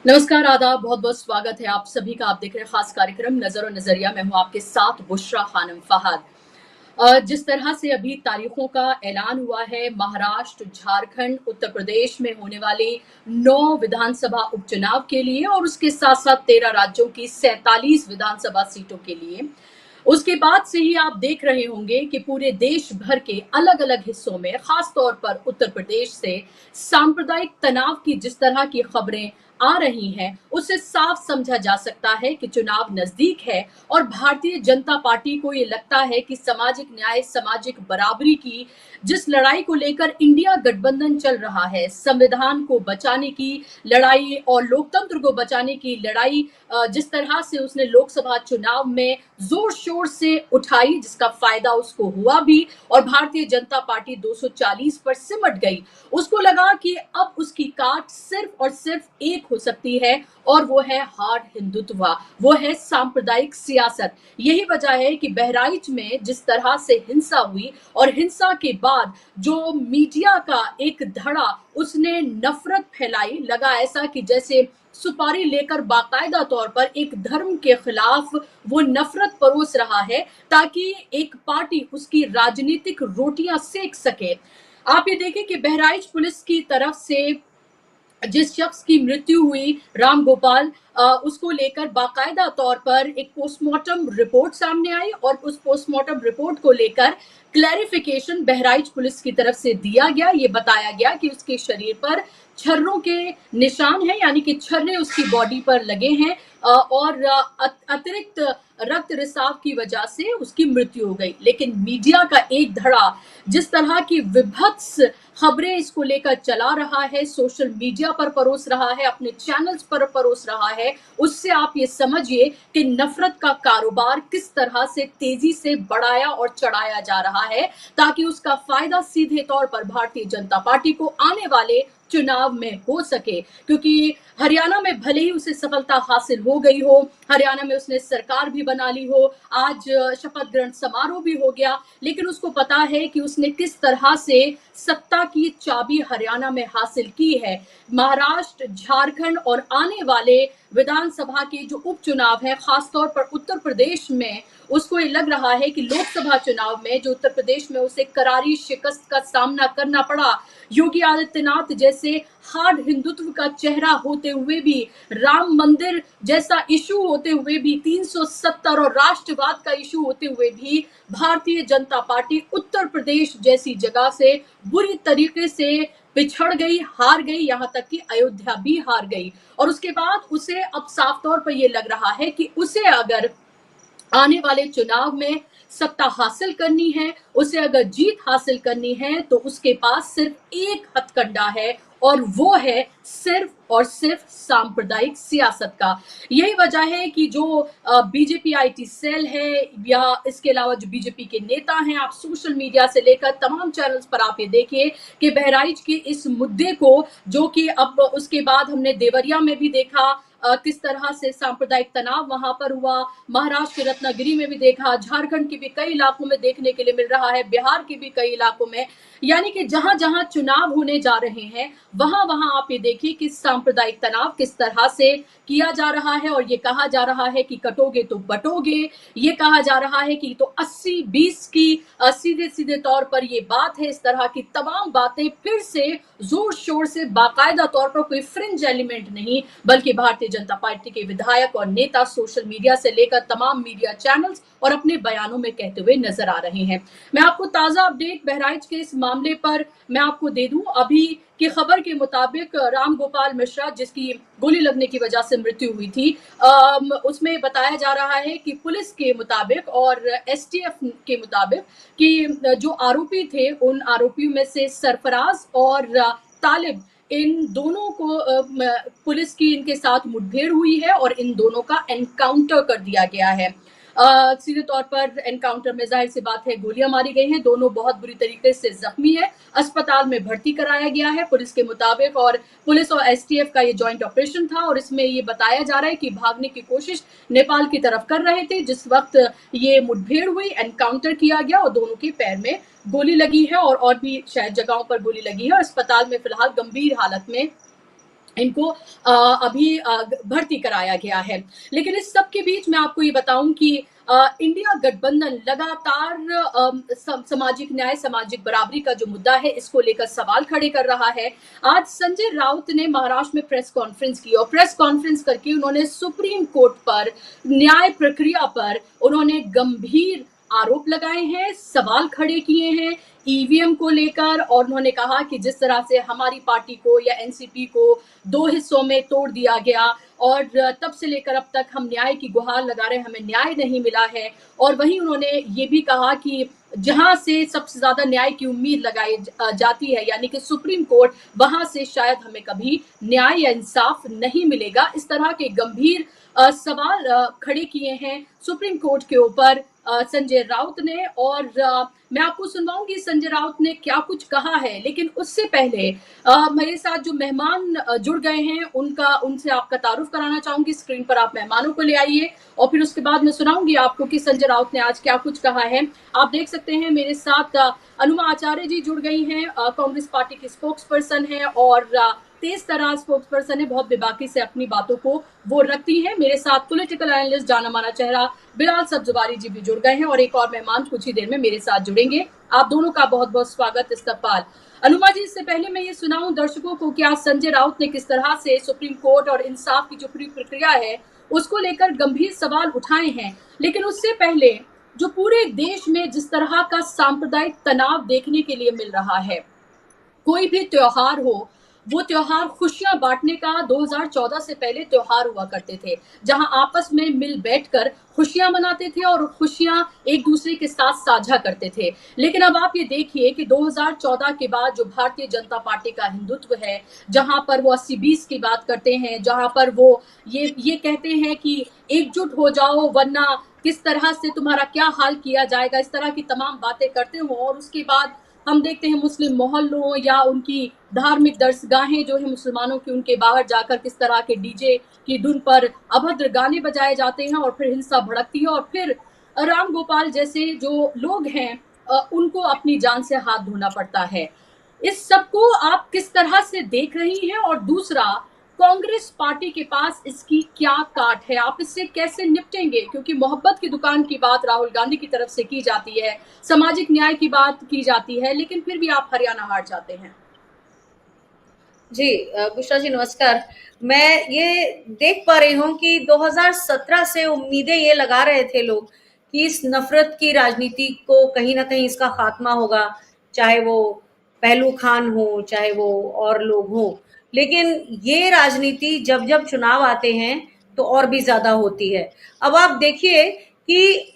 नमस्कार, आदाब, बहुत-बहुत स्वागत है आप सभी का। आप देख रहे हैं खास कार्यक्रम नज़र और नज़रिया। मैं हूँ आपके साथ बुशरा खानम फहाद। जिस तरह से अभी तारीखों का ऐलान हुआ है, महाराष्ट्र, झारखंड, उत्तर प्रदेश में होने वाले 9 विधानसभा उपचुनाव के लिए और उसके साथ-साथ 13 राज्यों की 47 विधानसभा सीटों के लिए, उसके बाद से ही आप देख रहे होंगे कि पूरे देश भर के अलग-अलग हिस्सों में, खास तौर पर उत्तर प्रदेश से सांप्रदायिक तनाव की जिस तरह की खबरें आ रही हैं, उससे साफ समझा जा सकता है कि चुनाव नजदीक है और भारतीय जनता पार्टी को ये लगता है कि सामाजिक न्याय, सामाजिक बराबरी की जिस लड़ाई को लेकर इंडिया गठबंधन चल रहा है, संविधान को बचाने की लड़ाई और लोकतंत्र को बचाने की लड़ाई, जिस तरह से उसने लोकसभा चुनाव में जोर शोर से उठाई, जिसका फायदा उसको हुआ भी और भारतीय जनता पार्टी 240 पर सिमट गई। उसको लगा कि अब उसकी काट सिर्फ और सिर्फ एक हो सकती है और वो है हार्ड हिंदुत्व, वो है सांप्रदायिक सियासत। यही वजह है कि बहराइच में जिस तरह से हिंसा हुई और हिंसा के बाद जो मीडिया का एक धड़ा उसने नफरत फैलाई, लगा ऐसा कि जैसे सुपारी लेकर बाकायदा तौर पर एक धर्म के खिलाफ वो नफरत परोस रहा है ताकि एक पार्टी उसकी राजनीतिक रोटियां सेक सके। आप ये देखें कि बहराइच पुलिस की तरफ से जिस शख्स की मृत्यु हुई, राम गोपाल, उसको लेकर बाकायदा तौर पर एक पोस्टमार्टम रिपोर्ट सामने आई और उस पोस्टमार्टम रिपोर्ट को लेकर क्लैरिफिकेशन बहराइच पुलिस की तरफ से दिया गया। ये बताया गया कि उसके शरीर पर छर्रों के निशान हैं, यानी कि छर्रे उसकी बॉडी पर लगे हैं और अतिरिक्त रक्त रिसाव की वजह से उसकी मृत्यु हो गई। लेकिन मीडिया का एक धड़ा जिस तरह की विभत्स खबरें इसको लेकर चला रहा है, सोशल मीडिया पर परोस रहा है, अपने चैनल्स पर परोस रहा है, उससे आप ये समझिए कि नफरत का कारोबार किस तरह से तेजी से बढ़ाया और चढ़ाया जा रहा है ताकि उसका फायदा सीधे तौर पर भारतीय जनता पार्टी को आने वाले चुनाव में हो सके। क्योंकि हरियाणा में भले ही उसे सफलता हासिल हो गई हो, हरियाणा में उसने सरकार भी बना ली हो, आज शपथ ग्रहण समारोह भी हो गया, लेकिन उसको पता है कि उसने किस तरह से सत्ता की चाबी हरियाणा में हासिल की है। महाराष्ट्र, झारखंड और आने वाले विधानसभा के जो उपचुनाव है, खासतौर पर उत्तर प्रदेश में उसको ये लग रहा है कि लोकसभा चुनाव में जो उत्तर प्रदेश में उसे करारी शिकस्त का सामना करना पड़ा, योगी आदित्यनाथ जैसे हार्ड हिंदुत्व का चेहरा होते हुए भी, राम मंदिर जैसा इशू होते हुए भी, 370 और राष्ट्रवाद का इशू होते हुए भी भारतीय जनता पार्टी उत्तर प्रदेश जैसी जगह से बुरी तरीके से पिछड़ गई, हार गई, यहां तक कि अयोध्या भी हार गई। और उसके बाद उसे अब साफ तौर पर यह लग रहा है कि उसे अगर आने वाले चुनाव में सत्ता हासिल करनी है, उसे अगर जीत हासिल करनी है, तो उसके पास सिर्फ एक हथकंडा है और वो है सिर्फ और सिर्फ सांप्रदायिक सियासत का। यही वजह है कि जो बीजेपी आईटी सेल है या इसके अलावा जो बीजेपी के नेता हैं, आप सोशल मीडिया से लेकर तमाम चैनल्स पर आप ये देखिए कि बहराइच के इस मुद्दे को, जो कि अब उसके बाद हमने देवरिया में भी देखा किस तरह से सांप्रदायिक तनाव वहां पर हुआ, महाराष्ट्र के रत्नागिरी में भी देखा, झारखंड के भी कई इलाकों में देखने के लिए मिल रहा है, बिहार के भी कई इलाकों में, यानी कि जहां जहां चुनाव होने जा रहे हैं वहां वहां आप ये देखिए कि सांप्रदायिक तनाव किस तरह से किया जा रहा है और ये कहा जा रहा है कि कटोगे तो बटोगे, ये कहा जा रहा है कि तो 80-20 की सीधे सीधे तौर पर ये बात है। इस तरह की तमाम बातें फिर से जोर शोर से, बाकायदा तौर पर कोई फ्रिंज एलिमेंट नहीं बल्कि भारतीय जनता पार्टी के विधायक और नेता सोशल मीडिया से लेकर तमाम मीडिया चैनल्स और अपने बयानों में कहते हुए नजर आ रहे हैं। मैं आपको ताजा अपडेट बहराइच के इस मामले पर मैं आपको दे दूं। अभी की खबर के मुताबिक राम गोपाल मिश्रा, जिसकी गोली लगने की वजह से मृत्यु हुई थी, उसमें बताया जा रहा है कि पुलिस के मुताबिक और एसटीएफ के मुताबिक कि जो आरोपी थे, उन आरोपियों में से सरफराज और तालिब, इन दोनों को पुलिस की इनके साथ मुठभेड़ हुई है और इन दोनों का एनकाउंटर कर दिया गया है। सीधे तौर पर एनकाउंटर में जाहिर सी बात है गोलियां मारी गई हैं, दोनों बहुत बुरी तरीके से जख्मी है, अस्पताल में भर्ती कराया गया है पुलिस के मुताबिक। और पुलिस और एसटीएफ का ये जॉइंट ऑपरेशन था और इसमें ये बताया जा रहा है कि भागने की कोशिश नेपाल की तरफ कर रहे थे जिस वक्त ये मुठभेड़ हुई, एनकाउंटर किया गया और दोनों के पैर में गोली लगी है और भी शायद जगहों पर गोली लगी है। अस्पताल में फिलहाल गंभीर हालत में इनको अभी भर्ती कराया गया है। लेकिन इस सब के बीच मैं आपको ये बताऊं कि इंडिया गठबंधन लगातार सामाजिक न्याय, सामाजिक बराबरी का जो मुद्दा है, इसको लेकर सवाल खड़े कर रहा है। आज संजय राउत ने महाराष्ट्र में प्रेस कॉन्फ्रेंस की और प्रेस कॉन्फ्रेंस करके उन्होंने सुप्रीम कोर्ट पर, न्याय प्रक्रिया पर उन्होंने गंभीर आरोप लगाए हैं, सवाल खड़े किए हैं ईवीएम को लेकर, और उन्होंने कहा कि जिस तरह से हमारी पार्टी को या एनसीपी को दो हिस्सों में तोड़ दिया गया और तब से लेकर अब तक हम न्याय की गुहार लगा रहे हैं, हमें न्याय नहीं मिला है। और वहीं उन्होंने ये भी कहा कि जहां से सबसे ज्यादा न्याय की उम्मीद लगाई जाती है, यानी कि सुप्रीम कोर्ट, वहां से शायद हमें कभी न्याय या इंसाफ नहीं मिलेगा। इस तरह के गंभीर सवाल खड़े किए हैं सुप्रीम कोर्ट के ऊपर संजय राउत ने। और मैं आपको सुनवाऊंगी संजय राउत ने क्या कुछ कहा है, लेकिन उससे पहले मेरे साथ जो मेहमान जुड़ गए हैं उनसे आपका तारुफ कराना चाहूंगी। स्क्रीन पर आप मेहमानों को ले आइए और फिर उसके बाद मैं सुनाऊंगी आपको कि संजय राउत ने आज क्या कुछ कहा है। आप देख सकते हैं मेरे साथ अनुमा आचार्य जी जुड़ गई हैं, कांग्रेस पार्टी की स्पोक्स पर्सन है और तेज तरह स्पोक्स पर्सन है, बहुत बेबाकी से अपनी बातों को वो रखती हैं। मेरे साथ पॉलिटिकल एनालिस्ट जाना माना चेहरा बिलाल सब्जवारी जी भी जुड़ गए हैं और एक और मेहमान कुछ ही देर में मेरे साथ जुड़ेंगे। आप दोनों का बहुत बहुत स्वागत, इस्तकबाल। अनुमा जी, इससे पहले मैं ये सुनाऊं दर्शकों को कि आज संजय राउत ने किस तरह से सुप्रीम कोर्ट और इंसाफ की जो पूरी प्रक्रिया है उसको लेकर गंभीर सवाल उठाए हैं। लेकिन उससे पहले जो पूरे देश में जिस तरह का सांप्रदायिक तनाव देखने के लिए मिल रहा है, कोई भी त्योहार हो, वो त्योहार खुशियां बांटने का 2014 से पहले त्योहार हुआ करते थे, जहां आपस में मिल बैठकर खुशियां मनाते थे और खुशियां एक दूसरे के साथ साझा करते थे। लेकिन अब आप ये देखिए कि 2014 के बाद जो भारतीय जनता पार्टी का हिंदुत्व है, जहां पर वो 80-20 की बात करते हैं, जहां पर वो ये कहते हैं कि एकजुट हो जाओ वरना किस तरह से तुम्हारा क्या हाल किया जाएगा, इस तरह की तमाम बातें करते हो, और उसके बाद हम देखते हैं मुस्लिम मोहल्लों या उनकी धार्मिक दरसगाहें जो है मुसलमानों की, उनके बाहर जाकर किस तरह के डीजे की धुन पर अभद्र गाने बजाए जाते हैं और फिर हिंसा भड़कती है और फिर राम गोपाल जैसे जो लोग हैं उनको अपनी जान से हाथ धोना पड़ता है। इस सब को आप किस तरह से देख रही हैं? और दूसरा, कांग्रेस पार्टी के पास इसकी क्या काट है, आप इससे कैसे निपटेंगे? क्योंकि मोहब्बत की दुकान की बात राहुल गांधी की तरफ से की जाती है, सामाजिक न्याय की बात की जाती है, लेकिन फिर भी आप हरियाणा हार जाते हैं। जी बुशरा जी नमस्कार। मैं ये देख पा रही हूँ कि 2017 से उम्मीदें ये लगा रहे थे लोग कि इस नफरत की राजनीति को कहीं ना कहीं इसका खात्मा होगा, चाहे वो पहलू खान हो चाहे वो और लोग हो। लेकिन ये राजनीति जब जब चुनाव आते हैं तो और भी ज्यादा होती है। अब आप देखिए कि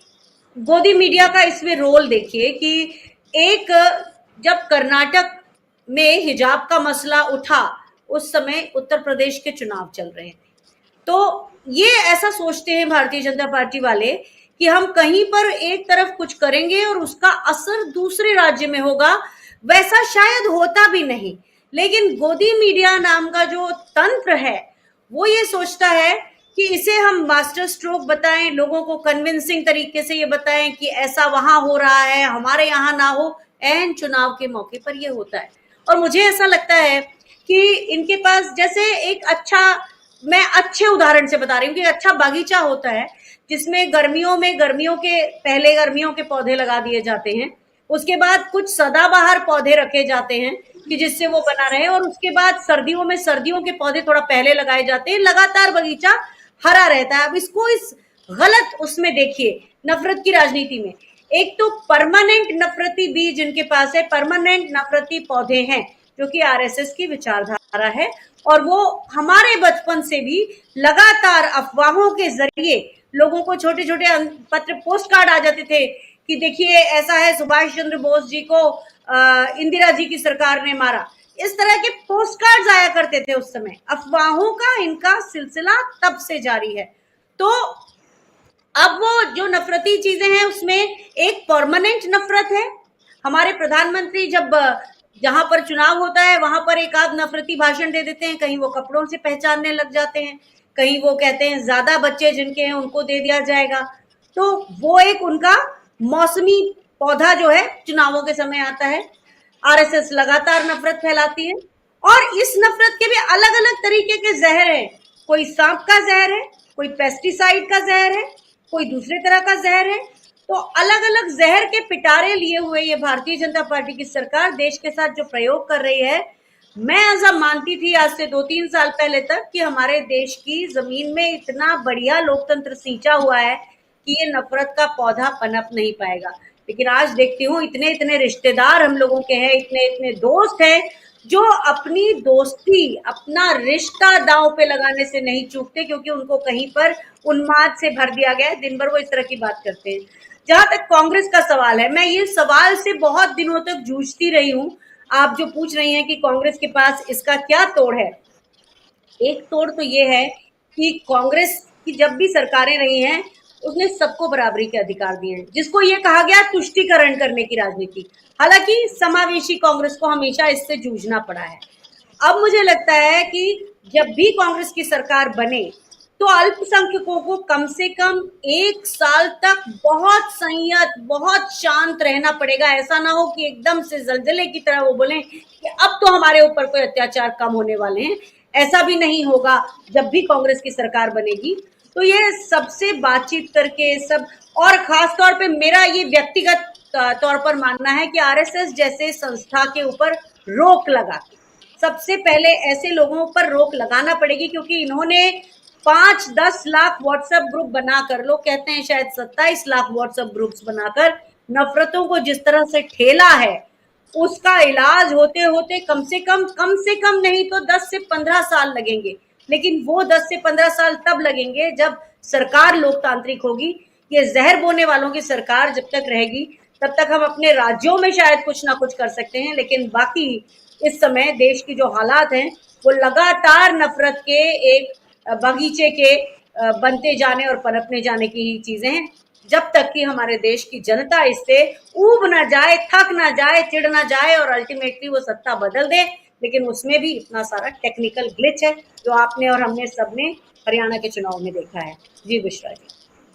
गोदी मीडिया का इसमें रोल देखिए कि एक जब कर्नाटक में हिजाब का मसला उठा, उस समय उत्तर प्रदेश के चुनाव चल रहे थे, तो ये ऐसा सोचते हैं भारतीय जनता पार्टी वाले कि हम कहीं पर एक तरफ कुछ करेंगे और उसका असर दूसरे राज्य में होगा। वैसा शायद होता भी नहीं, लेकिन गोदी मीडिया नाम का जो तंत्र है वो ये सोचता है कि इसे हम मास्टर स्ट्रोक बताएं, लोगों को कन्विंसिंग तरीके से ये बताएं कि ऐसा वहां हो रहा है, हमारे यहाँ ना हो। एन चुनाव के मौके पर ये होता है और मुझे ऐसा लगता है कि इनके पास जैसे एक अच्छा, मैं अच्छे उदाहरण से बता रही हूँ कि अच्छा बागीचा होता है जिसमें गर्मियों के पहले गर्मियों के पौधे लगा दिए जाते हैं, उसके बाद कुछ सदाबहार पौधे रखे जाते हैं कि जिससे वो बना रहे, और उसके बाद सर्दियों में सर्दियों के पौधे थोड़ा पहले लगाए जाते हैं, लगातार बगीचा हरा रहता है। अब इसको इस गलत उसमें देखिए, नफरत की राजनीति में एक तो परमानेंट नफरती बीज इनके पास है, परमानेंट नफरती पौधे हैं जो कि आरएसएस की विचारधारा है, और वो हमारे बचपन से भी लगातार अफवाहों के जरिए लोगों को छोटे छोटे पत्र पोस्ट कार्ड आ जाते थे कि देखिए ऐसा है, सुभाष चंद्र बोस जी को इंदिरा जी की सरकार ने मारा। इस तरह के पोस्ट कार्ड आया करते थे उस समय। अफवाहों का इनका सिलसिला तब से जारी है। तो अब वो जो नफरती चीजें हैं उसमें एक परमानेंट नफरत है। हमारे प्रधानमंत्री जब जहां पर चुनाव होता है वहां पर एक आध नफरती भाषण दे देते हैं, कहीं वो कपड़ों से पहचानने लग जाते हैं, कहीं वो कहते हैं ज्यादा बच्चे जिनके हैं उनको दे दिया जाएगा। तो वो एक उनका मौसमी पौधा जो है चुनावों के समय आता है। आरएसएस लगातार नफरत फैलाती है। और इस नफरत के भी अलग अलग तरीके के जहर हैं। कोई सांप का जहर है, कोई पेस्टिसाइड का जहर है, कोई दूसरे तरह का जहर है। तो अलग अलग जहर के पिटारे लिए हुए ये भारतीय जनता पार्टी की सरकार देश के साथ जो प्रयोग कर रही है, मैं ऐसा मानती थी आज से 2-3 साल पहले तक कि हमारे देश की जमीन में इतना बढ़िया लोकतंत्र सींचा हुआ है कि ये नफरत का पौधा पनप नहीं पाएगा। लेकिन आज देखती हूँ इतने इतने रिश्तेदार हम लोगों के हैं, इतने इतने दोस्त हैं जो अपनी दोस्ती, अपना रिश्ता दांव पे लगाने से नहीं चूकते, क्योंकि उनको कहीं पर उन्माद से भर दिया गया है। दिन भर वो इस तरह की बात करते हैं। जहां तक कांग्रेस का सवाल है, मैं ये सवाल से बहुत दिनों तक जूझती रही हूं। आप जो पूछ रही हैं कि कांग्रेस के पास इसका क्या तोड़ है, एक तोड़ तो ये है कि कांग्रेस की जब भी सरकारें रही हैं उसने सबको बराबरी के अधिकार दिए हैं, जिसको ये कहा गया तुष्टीकरण करने की राजनीति। हालांकि समावेशी कांग्रेस को हमेशा इससे जूझना पड़ा है। अब मुझे लगता है कि जब भी कांग्रेस की सरकार बने तो अल्पसंख्यकों को कम से कम 1 साल तक बहुत संयत, बहुत शांत रहना पड़ेगा। ऐसा ना हो कि एकदम से जलजले की तरह वो बोले कि अब तो हमारे ऊपर कोई अत्याचार कम होने वाले हैं। ऐसा भी नहीं होगा जब भी कांग्रेस की सरकार बनेगी। तो ये सबसे बातचीत करके सब, और खास तौर पे मेरा ये व्यक्तिगत तौर पर मानना है कि आरएसएस जैसे संस्था के ऊपर रोक लगा, सबसे पहले ऐसे लोगों पर रोक लगाना पड़ेगी, क्योंकि इन्होंने 5-10 लाख व्हाट्सएप ग्रुप बनाकर, लोग कहते हैं शायद 27 लाख व्हाट्सएप ग्रुप्स बनाकर नफरतों को जिस तरह से ठेला है, उसका इलाज होते होते कम से कम नहीं तो 10 से 15 साल लगेंगे। लेकिन वो 10 से 15 साल तब लगेंगे जब सरकार लोकतांत्रिक होगी। ये जहर बोने वालों की सरकार जब तक रहेगी तब तक हम अपने राज्यों में शायद कुछ ना कुछ कर सकते हैं, लेकिन बाकी इस समय देश की जो हालात हैं वो लगातार नफरत के एक बगीचे के बनते जाने और पनपने जाने की ही चीजें हैं। जब तक कि हमारे देश की जनता इससे ऊब ना जाए, थक ना जाए, चिढ़ ना जाए और अल्टीमेटली वो सत्ता बदल दे। लेकिन उसमें भी इतना सारा टेक्निकल ग्लिच है जो आपने और हमने सबने हरियाणा के चुनाव में देखा है। जी बुशरा जी।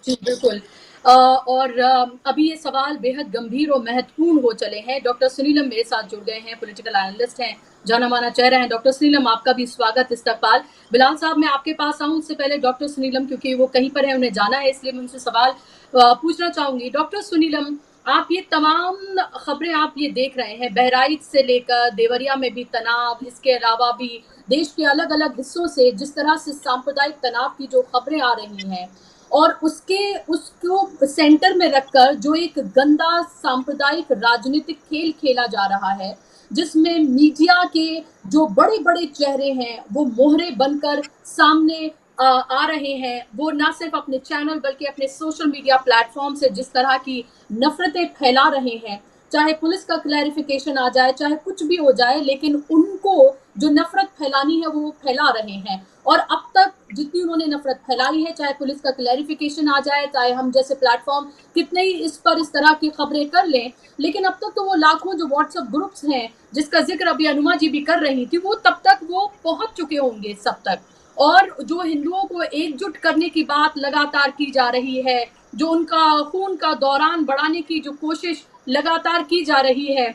जी, बिल्कुल। और अभी ये सवाल बेहद गंभीर और महत्वपूर्ण हो चले हैं। डॉक्टर सुनीलम मेरे साथ जुड़ गए हैं, पॉलिटिकल एनालिस्ट हैं, जाना-माना चेहरा हैं। डॉक्टर सुनीलम, आपका भी स्वागत, इस्तकबाल। बिलाल साहब, मैं आपके पास आऊँ उससे पहले डॉक्टर सुनीलम, क्योंकि वो कहीं पर है, उन्हें जाना है, इसलिए मैं उनसे सवाल पूछना चाहूँगी। डॉक्टर सुनीलम, आप ये तमाम खबरें आप ये देख रहे हैं, बहराइच से लेकर देवरिया में भी तनाव, इसके अलावा भी देश के अलग-अलग हिस्सों से जिस तरह से सांप्रदायिक तनाव की जो खबरें आ रही हैं, और उसको सेंटर में रखकर जो एक गंदा सांप्रदायिक राजनीतिक खेल खेला जा रहा है, जिसमें मीडिया के जो बड़े-बड़े चेहरे हैं, वो मोहरे बनकर सामने आ रहे हैं। वो ना सिर्फ अपने चैनल बल्कि अपने सोशल मीडिया प्लेटफॉर्म से जिस तरह की नफरतें फैला रहे हैं, चाहे पुलिस का क्लैरिफिकेशन आ जाए, चाहे कुछ भी हो जाए, लेकिन उनको जो नफरत फैलानी है वो फैला रहे हैं। और अब तक जितनी उन्होंने नफरत फैलाई है, चाहे पुलिस का क्लैरिफिकेशन आ जाए, चाहे हम जैसे प्लेटफॉर्म कितने ही इस तरह की खबरें कर लें, लेकिन अब तक तो वो लाखों जो व्हाट्सएप ग्रुप्स हैं, जिसका जिक्र अभी अनुमा जी भी कर रही थी, वो तब तक वो पहुंच चुके होंगे सब तक। और जो हिंदुओं को एकजुट करने की बात लगातार की जा रही है, जो उनका खून का दौरान बढ़ाने की जो कोशिश लगातार की जा रही है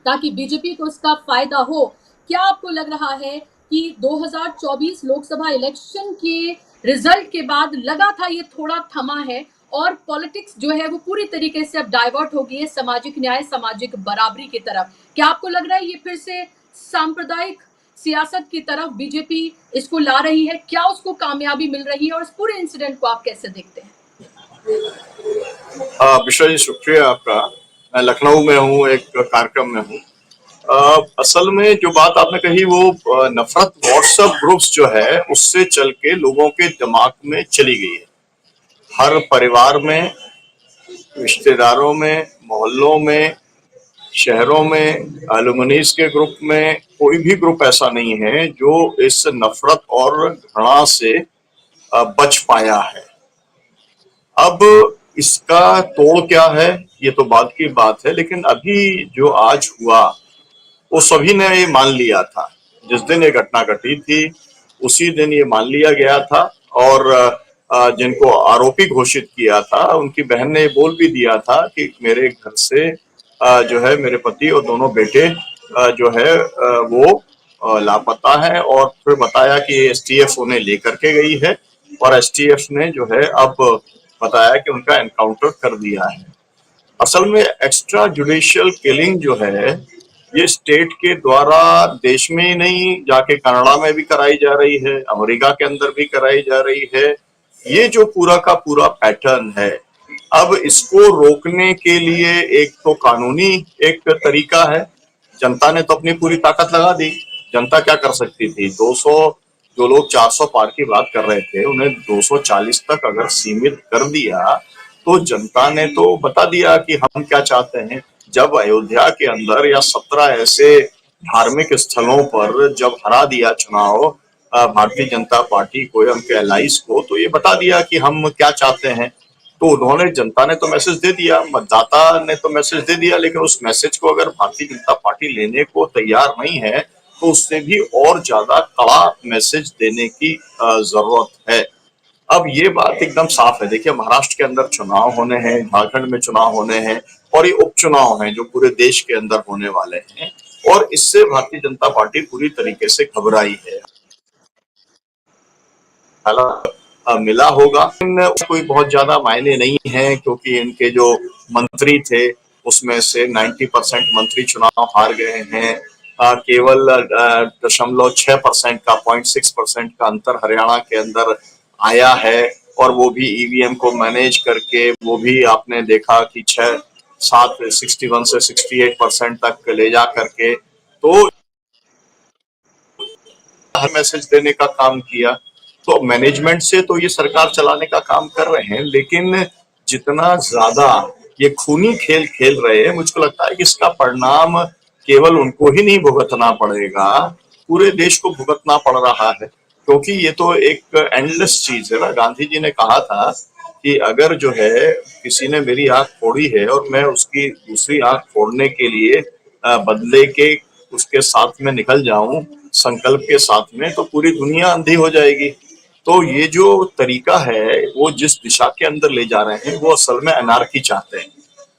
ताकि बीजेपी को इसका फायदा हो, क्या आपको लग रहा है कि 2024 लोकसभा इलेक्शन के रिजल्ट के बाद लगा था ये थोड़ा थमा है और पॉलिटिक्स जो है वो पूरी तरीके से अब डाइवर्ट हो गई है सामाजिक न्याय, सामाजिक बराबरी की तरफ? क्या आपको लग रहा है ये फिर से सांप्रदायिक सियासत की तरफ बीजेपी इसको ला रही है? क्या उसको कामयाबी मिल रही है और इस पूरे इंसिडेंट को आप कैसे देखते हैं? विश्वा जी, शुक्रिया आपका। मैं लखनऊ में हूँ, एक कार्यक्रम में हूँ। असल में जो बात आपने कही वो नफरत व्हाट्सएप ग्रुप्स जो है उससे चल के लोगों के दिमाग में चली गई है। हर परिवार में, रिश्तेदारों में, मोहल्लों में, शहरों में, एलुमनीज के ग्रुप में, कोई भी ग्रुप ऐसा नहीं है जो इस नफरत और घृणा से बच पाया है। अब इसका तोड़ क्या है ये तो बाद की बात है, लेकिन अभी जो आज हुआ वो सभी ने ये मान लिया था। जिस दिन ये घटना घटी थी उसी दिन ये मान लिया गया था, और जिनको आरोपी घोषित किया था उनकी बहन ने बोल भी दिया था कि मेरे घर से जो है मेरे पति और दोनों बेटे जो है वो लापता है, और फिर बताया कि एसटीएफ उन्हें लेकर के गई है, और एसटीएफ ने जो है अब बताया कि उनका एनकाउंटर कर दिया है। असल में एक्स्ट्रा जुडिशियल किलिंग जो है, ये स्टेट के द्वारा देश में ही नहीं, जाके कनाडा में भी कराई जा रही है, अमेरिका के अंदर भी कराई जा रही है। ये जो पूरा का पूरा पैटर्न है, अब इसको रोकने के लिए एक तो कानूनी एक तरीका है। जनता ने तो अपनी पूरी ताकत लगा दी। जनता क्या कर सकती थी? 200, जो लोग 400 पार की बात कर रहे थे, उन्हें 240 तक अगर सीमित कर दिया, तो जनता ने तो बता दिया कि हम क्या चाहते हैं। जब अयोध्या के अंदर या 17 ऐसे धार्मिक स्थलों पर जब हरा दिया चुनाव भारतीय जनता पार्टी को या उनके एलाइज को, तो ये बता दिया कि हम क्या चाहते हैं। तो उन्होंने, जनता ने तो मैसेज दे दिया, मतदाता ने तो मैसेज दे दिया, लेकिन उस मैसेज को अगर भारतीय जनता पार्टी लेने को तैयार नहीं है, तो उससे भी और ज्यादा कड़ा मैसेज देने की जरूरत है। अब ये बात एकदम साफ है। देखिए, महाराष्ट्र के अंदर चुनाव होने हैं, झारखंड में चुनाव होने हैं, और ये उपचुनाव हैं जो पूरे देश के अंदर होने वाले हैं, और इससे भारतीय जनता पार्टी पूरी तरीके से घबराई है। हालांकि मिला होगा, लेकिन कोई बहुत ज्यादा मायने नहीं है, क्योंकि इनके जो मंत्री थे उसमें से 90% मंत्री चुनाव हार गए हैं। केवल 0.6% का 0.6% का अंतर हरियाणा के अंदर आया है, और वो भी ईवीएम को मैनेज करके। वो भी आपने देखा कि 6-7 61 से 68% तक ले जा करके तो मैसेज देने का काम किया। तो मैनेजमेंट से तो ये सरकार चलाने का काम कर रहे हैं, लेकिन जितना ज्यादा ये खूनी खेल खेल रहे हैं, मुझको लगता है कि इसका परिणाम केवल उनको ही नहीं भुगतना पड़ेगा, पूरे देश को भुगतना पड़ रहा है। क्योंकि ये तो एक एंडलेस चीज है ना। गांधी जी ने कहा था कि अगर जो है किसी ने मेरी आंख फोड़ी है और मैं उसकी दूसरी आंख फोड़ने के लिए बदले के उसके साथ में निकल जाऊं, संकल्प के साथ में, तो पूरी दुनिया अंधी हो जाएगी। तो ये जो तरीका है, वो जिस दिशा के अंदर ले जा रहे हैं, वो असल में अनार्की चाहते हैं।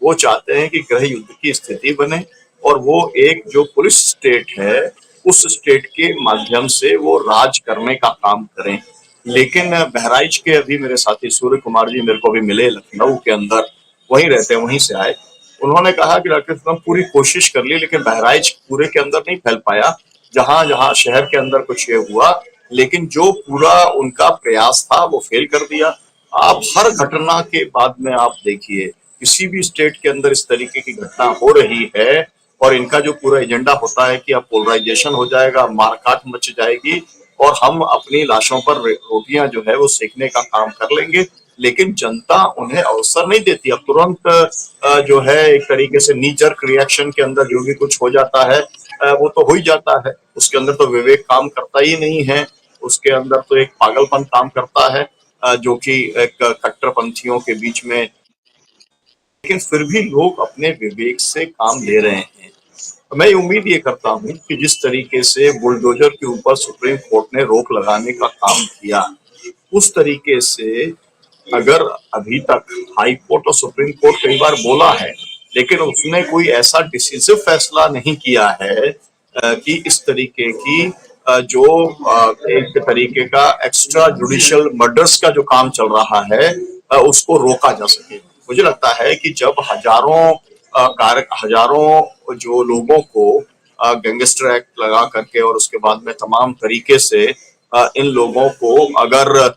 वो चाहते हैं कि गृह युद्ध की स्थिति बने, और वो एक जो पुलिस स्टेट है, उस स्टेट के माध्यम से वो राज करने का काम करें। लेकिन बहराइच के अभी मेरे साथी सूर्य कुमार जी मेरे को भी मिले, लखनऊ के अंदर, वहीं रहते हैं, वहीं से आए। उन्होंने कहा कि डॉक्टर साहब पूरी कोशिश कर ली, लेकिन बहराइच पूरे के अंदर नहीं फैल पाया। जहां जहां शहर के अंदर कुछ ये हुआ, लेकिन जो पूरा उनका प्रयास था वो फेल कर दिया। आप हर घटना के बाद में आप देखिए, किसी भी स्टेट के अंदर इस तरीके की घटना हो रही है, और इनका जो पूरा एजेंडा होता है कि अब पोलराइजेशन हो जाएगा, मारकाट मच जाएगी, और हम अपनी लाशों पर रोटियां जो है वो सेकने का काम कर लेंगे। लेकिन जनता उन्हें अवसर नहीं देती। अब तुरंत जो है एक तरीके से नी जर्क रिएक्शन के अंदर जो भी कुछ हो जाता है, वो तो हो ही जाता है। उसके अंदर तो विवेक काम करता ही नहीं है, उसके अंदर तो एक पागलपन काम करता है, जो कि एक कट्टरपंथियों के बीच में। लेकिन फिर भी लोग अपने विवेक से काम ले रहे हैं। मैं उम्मीद ये करता हूं कि जिस तरीके से बुलडोजर के ऊपर सुप्रीम कोर्ट ने रोक लगाने का काम किया, उस तरीके से अगर अभी तक हाई कोर्ट और सुप्रीम कोर्ट कई बार बोला है, लेकिन उसने कोई ऐसा डिसिसिव फैसला नहीं किया है कि इस तरीके की जो एक तरीके का एक्स्ट्रा जुडिशियल मर्डर्स का जो काम चल रहा है, उसको रोका जा सके। मुझे लगता है कि जब हजारों जो लोगों को गैंगस्टर एक्ट लगा करके, और उसके बाद में तमाम तरीके से इन लोगों को अगर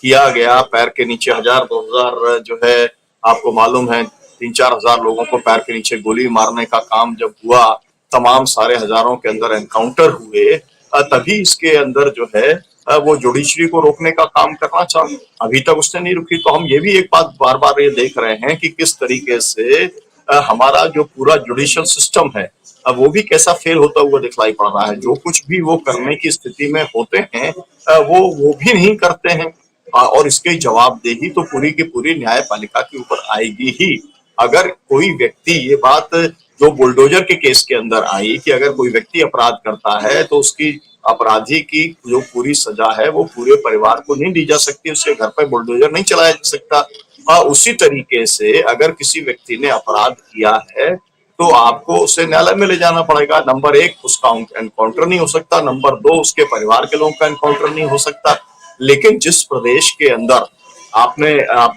किया गया, पैर के नीचे 1000-2000 जो है, आपको मालूम है 3-4 हजार लोगों को पैर के नीचे गोली मारने का काम जब हुआ, तमाम सारे हजारों के अंदर एनकाउंटर हुए, तभी इसके अंदर जो है वो जुडिशरी को रोकने का काम करना चाहिए। अभी तक उसने नहीं रुकी। तो हम ये भी एक बात बार बार ये देख रहे हैं कि किस तरीके से हमारा जो पूरा जुडिशियल सिस्टम है, अब वो भी कैसा फेल होता हुआ दिखलाई पड़ रहा है। जो कुछ भी वो करने की स्थिति में होते हैं, वो भी नहीं करते हैं, और इसकी जवाबदेही तो पूरी की पूरी न्यायपालिका के ऊपर आएगी ही। अगर कोई व्यक्ति, ये बात जो बुलडोजर के केस के अंदर आई कि अगर कोई व्यक्ति अपराध करता है, तो उसकी अपराधी की जो पूरी सजा है वो पूरे परिवार को नहीं दी जा सकती, उसके घर पर बुलडोजर नहीं चलाया जा सकता। उसी तरीके से अगर किसी व्यक्ति ने अपराध किया है, तो आपको उसे न्यायालय में ले जाना पड़ेगा। नंबर एक, उसका एनकाउंटर नहीं हो सकता। नंबर दो, उसके परिवार के लोगों का एनकाउंटर नहीं हो सकता। लेकिन जिस प्रदेश के अंदर आप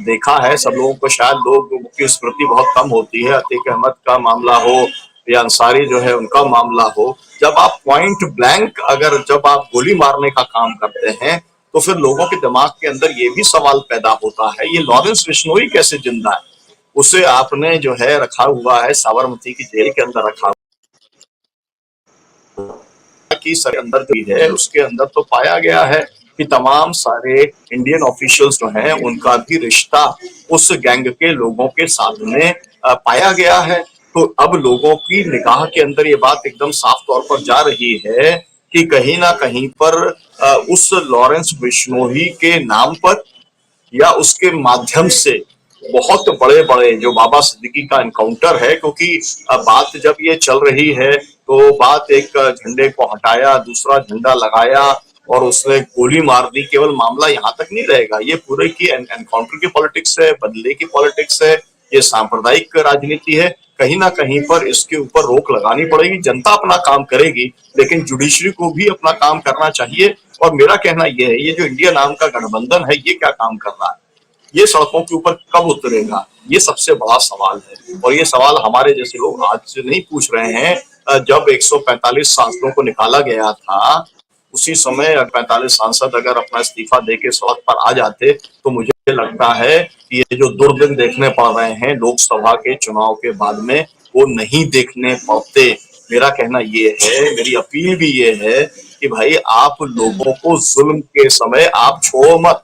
देखा है, सब लोगों को शायद लोगों की स्मृति बहुत कम होती है, अतीक अहमद का मामला हो या अंसारी जो है उनका मामला हो, जब आप पॉइंट ब्लैंक जब आप गोली मारने का काम करते हैं, तो फिर लोगों के दिमाग के अंदर ये भी सवाल पैदा होता है, ये लॉरेंस बिश्नोई कैसे जिंदा है? उसे आपने जो है रखा हुआ है, साबरमती की जेल के अंदर रखा की सर अंदर जो है उसके अंदर तो पाया गया है कि तमाम सारे इंडियन ऑफिशियल्स जो हैं उनका भी रिश्ता उस गैंग के लोगों के साथ में पाया गया है। तो अब लोगों की निगाह के अंदर ये बात एकदम साफ तौर पर जा रही है कि कहीं ना कहीं पर उस लॉरेंस बिश्नोई के नाम पर या उसके माध्यम से बहुत बड़े बड़े जो बाबा सिद्दीकी का एनकाउंटर है, क्योंकि बात जब ये चल रही है तो बात एक झंडे को हटाया, दूसरा झंडा लगाया और उसने गोली मार दी, केवल मामला यहाँ तक नहीं रहेगा। ये पूरे की एनकाउंटर की पॉलिटिक्स है, बदले की पॉलिटिक्स है, ये सांप्रदायिक राजनीति है। कहीं ना कहीं पर इसके ऊपर रोक लगानी पड़ेगी। जनता अपना काम करेगी, लेकिन जुडिशरी को भी अपना काम करना चाहिए। और मेरा कहना यह है, ये जो इंडिया नाम का गठबंधन है, ये क्या काम कर रहा है? ये सड़कों के ऊपर कब उतरेगा? ये सबसे बड़ा सवाल है। और ये सवाल हमारे जैसे लोग आज से नहीं पूछ रहे हैं। जब 145 सांसदों को निकाला गया था, उसी समय 45 सांसद अगर अपना इस्तीफा देके सड़क पर आ जाते, तो मुझे लगता है कि ये जो दुर्दिन देखने पड़ रहे हैं लोकसभा के चुनाव के बाद में, वो नहीं देखने पड़ते। मेरा कहना ये है, मेरी अपील भी ये है कि भाई आप लोगों को जुल्म के समय आप छोड़ो मत।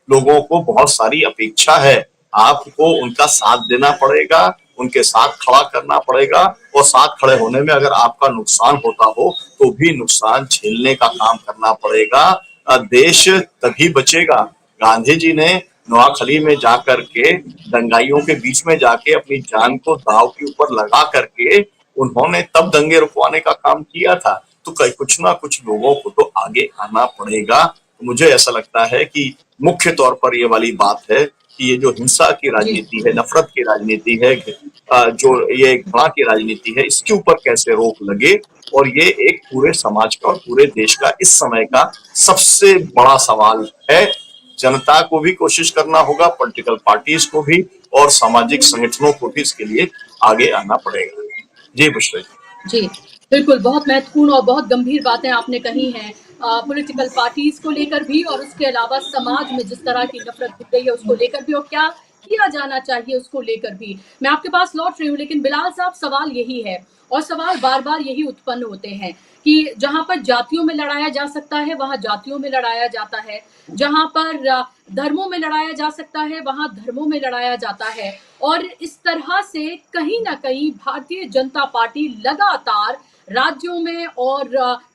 लोगों को बहुत सारी अपेक्षा है, आपको उनका साथ देना पड़ेगा, उनके साथ खड़ा करना पड़ेगा। और साथ खड़े होने में अगर आपका नुकसान होता हो तो भी नुकसान झेलने का काम करना पड़ेगा। देश तभी बचेगा। गांधी जी ने नोआखली में जाकर के दंगाइयों के बीच में जाके अपनी जान को दांव के ऊपर लगा करके उन्होंने तब दंगे रुकवाने का काम किया था। तो कई कुछ ना कुछ लोगों को तो आगे आना पड़ेगा। मुझे ऐसा लगता है कि मुख्य तौर पर ये वाली बात है कि ये जो हिंसा की राजनीति है, नफरत की राजनीति है, जो ये घृणा की राजनीति है, इसके ऊपर कैसे रोक लगे। और ये एक पूरे समाज का और पूरे देश का इस समय का सबसे बड़ा सवाल है। जनता को भी कोशिश करना होगा, पॉलिटिकल पार्टीज को भी और सामाजिक संगठनों को भी इसके लिए आगे आना पड़ेगा। जी बुशरा जी, बिल्कुल, बहुत महत्वपूर्ण और बहुत गंभीर बातें आपने कही हैं पॉलिटिकल पार्टीज को लेकर भी और उसके अलावा समाज में जिस तरह की नफरत दिख रही है उसको लेकर भी और क्या किया जाना चाहिए उसको लेकर भी। मैं आपके पास लौट रही हूँ, लेकिन बिलाल साहब सवाल यही है और सवाल बार-बार यही उत्पन्न होते हैं कि जहाँ पर जातियों में लड़ाया जा सकता है, वहाँ जातियों में लड़ाया जाता है, जहाँ पर धर्मों में लड़ाया जा सकता है, वहाँ धर्मों में लड़ाया जाता है। और इस तरह से कहीं न कहीं भारतीय जनता पार्टी लगातार राज्यों में और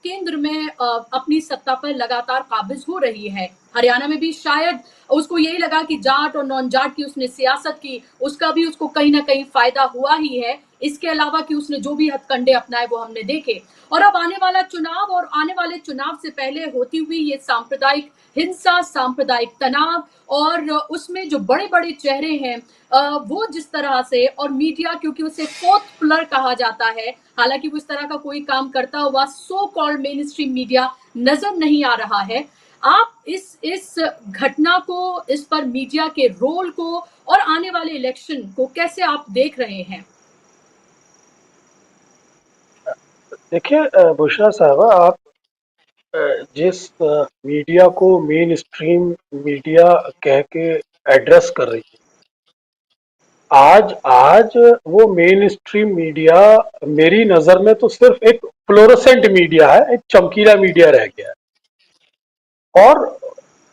केंद्र में अपनी सत्ता पर लगातार काबिज हो रही है। हरियाणा में भी शायद उसको यही लगा कि जाट और नॉन जाट की उसने सियासत की, उसका भी उसको कहीं ना कहीं फायदा हुआ ही है। इसके अलावा कि उसने जो भी हथकंडे अपनाए वो हमने देखे। और अब आने वाला चुनाव और आने वाले चुनाव से पहले होती हुई ये सांप्रदायिक हिंसा, सांप्रदायिक तनाव और उसमें जो बड़े-बड़े चेहरे हैं वो जिस तरह से और मीडिया क्योंकि उसे फोर्थ पिलर कहा जाता है, हालांकि वो इस तरह का कोई काम करता हुआ so called main stream media नजर नहीं आ रहा है। आप इस घटना को, इस पर मीडिया के रोल को और आने वाले इलेक्शन को कैसे आप देख रहे हैं? देखिए बुशरा साहबा, आप जिस मीडिया को मेन स्ट्रीम मीडिया कह के एड्रेस कर रही है, आज आज वो मेन स्ट्रीम मीडिया मेरी नजर में तो सिर्फ एक फ्लोरोसेंट मीडिया है, एक चमकीला मीडिया रह गया है। और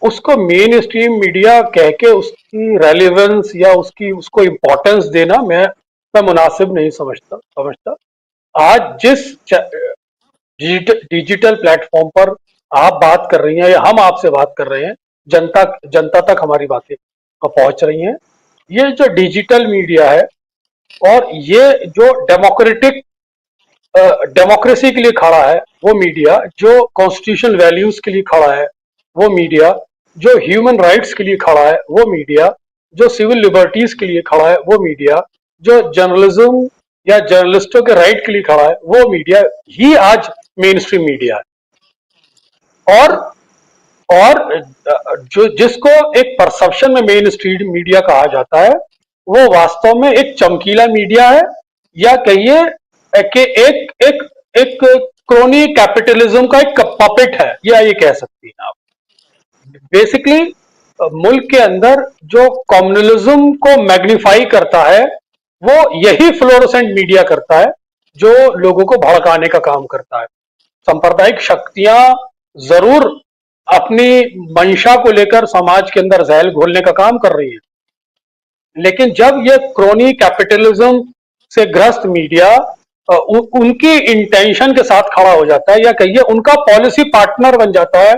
उसको मेन स्ट्रीम मीडिया कह के उसकी रेलेवेंस या उसको इम्पोर्टेंस देना मैं मुनासिब नहीं समझता। आज जिस डिजिटल प्लेटफॉर्म पर आप बात कर रही हैं या हम आपसे बात कर रहे हैं, जनता तक हमारी बातें पहुंच रही हैं। ये जो डिजिटल मीडिया है और ये जो डेमोक्रेसी के लिए खड़ा है वो मीडिया, जो कॉन्स्टिट्यूशनल वैल्यूज के लिए खड़ा है वो मीडिया, जो ह्यूमन राइट्स के लिए खड़ा है वो मीडिया, जो सिविल लिबर्टीज के लिए खड़ा है वो मीडिया, जो जर्नलिज्म या जर्नलिस्टों के राइट के लिए खड़ा है, वो मीडिया ही आज मेन स्ट्रीम मीडिया है। और जो जिसको एक परसेप्शन में मेन स्ट्रीम मीडिया कहा जाता है, वो वास्तव में एक चमकीला मीडिया है, या कहिए कि एक एक एक क्रोनी कैपिटलिज्म का एक पपेट है, या ये कह सकती हैं आप। बेसिकली मुल्क के अंदर जो कम्युनलिज्म को मैग्नीफाई करता है, वो यही फ्लोरोसेंट मीडिया करता है, जो लोगों को भड़काने का काम करता है। सांप्रदायिक शक्तियां जरूर अपनी मंशा को लेकर समाज के अंदर जहल घोलने का काम कर रही है, लेकिन जब ये क्रोनी कैपिटलिज्म से ग्रस्त मीडिया उनकी इंटेंशन के साथ खड़ा हो जाता है, या कहिए उनका पॉलिसी पार्टनर बन जाता है,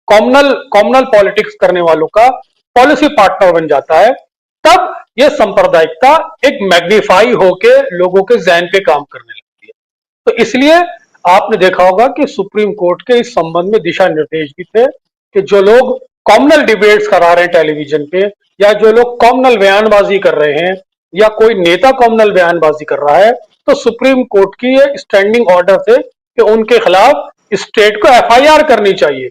कॉमनल पॉलिटिक्स करने वालों का पॉलिसी पार्टनर बन जाता है, तब ये सांप्रदायिकता एक मैग्नीफाई होके लोगों के जहन पे काम करने लगती है। तो इसलिए आपने देखा होगा कि सुप्रीम कोर्ट के इस संबंध में दिशा निर्देश भी थे कि जो लोग कॉमनल डिबेट्स करा रहे हैं टेलीविजन पे, या जो लोग कॉमनल बयानबाजी कर रहे हैं, या कोई नेता कॉमनल बयानबाजी कर रहा है, तो सुप्रीम कोर्ट की ये स्टैंडिंग ऑर्डर थे कि उनके खिलाफ स्टेट को एफआईआर करनी चाहिए,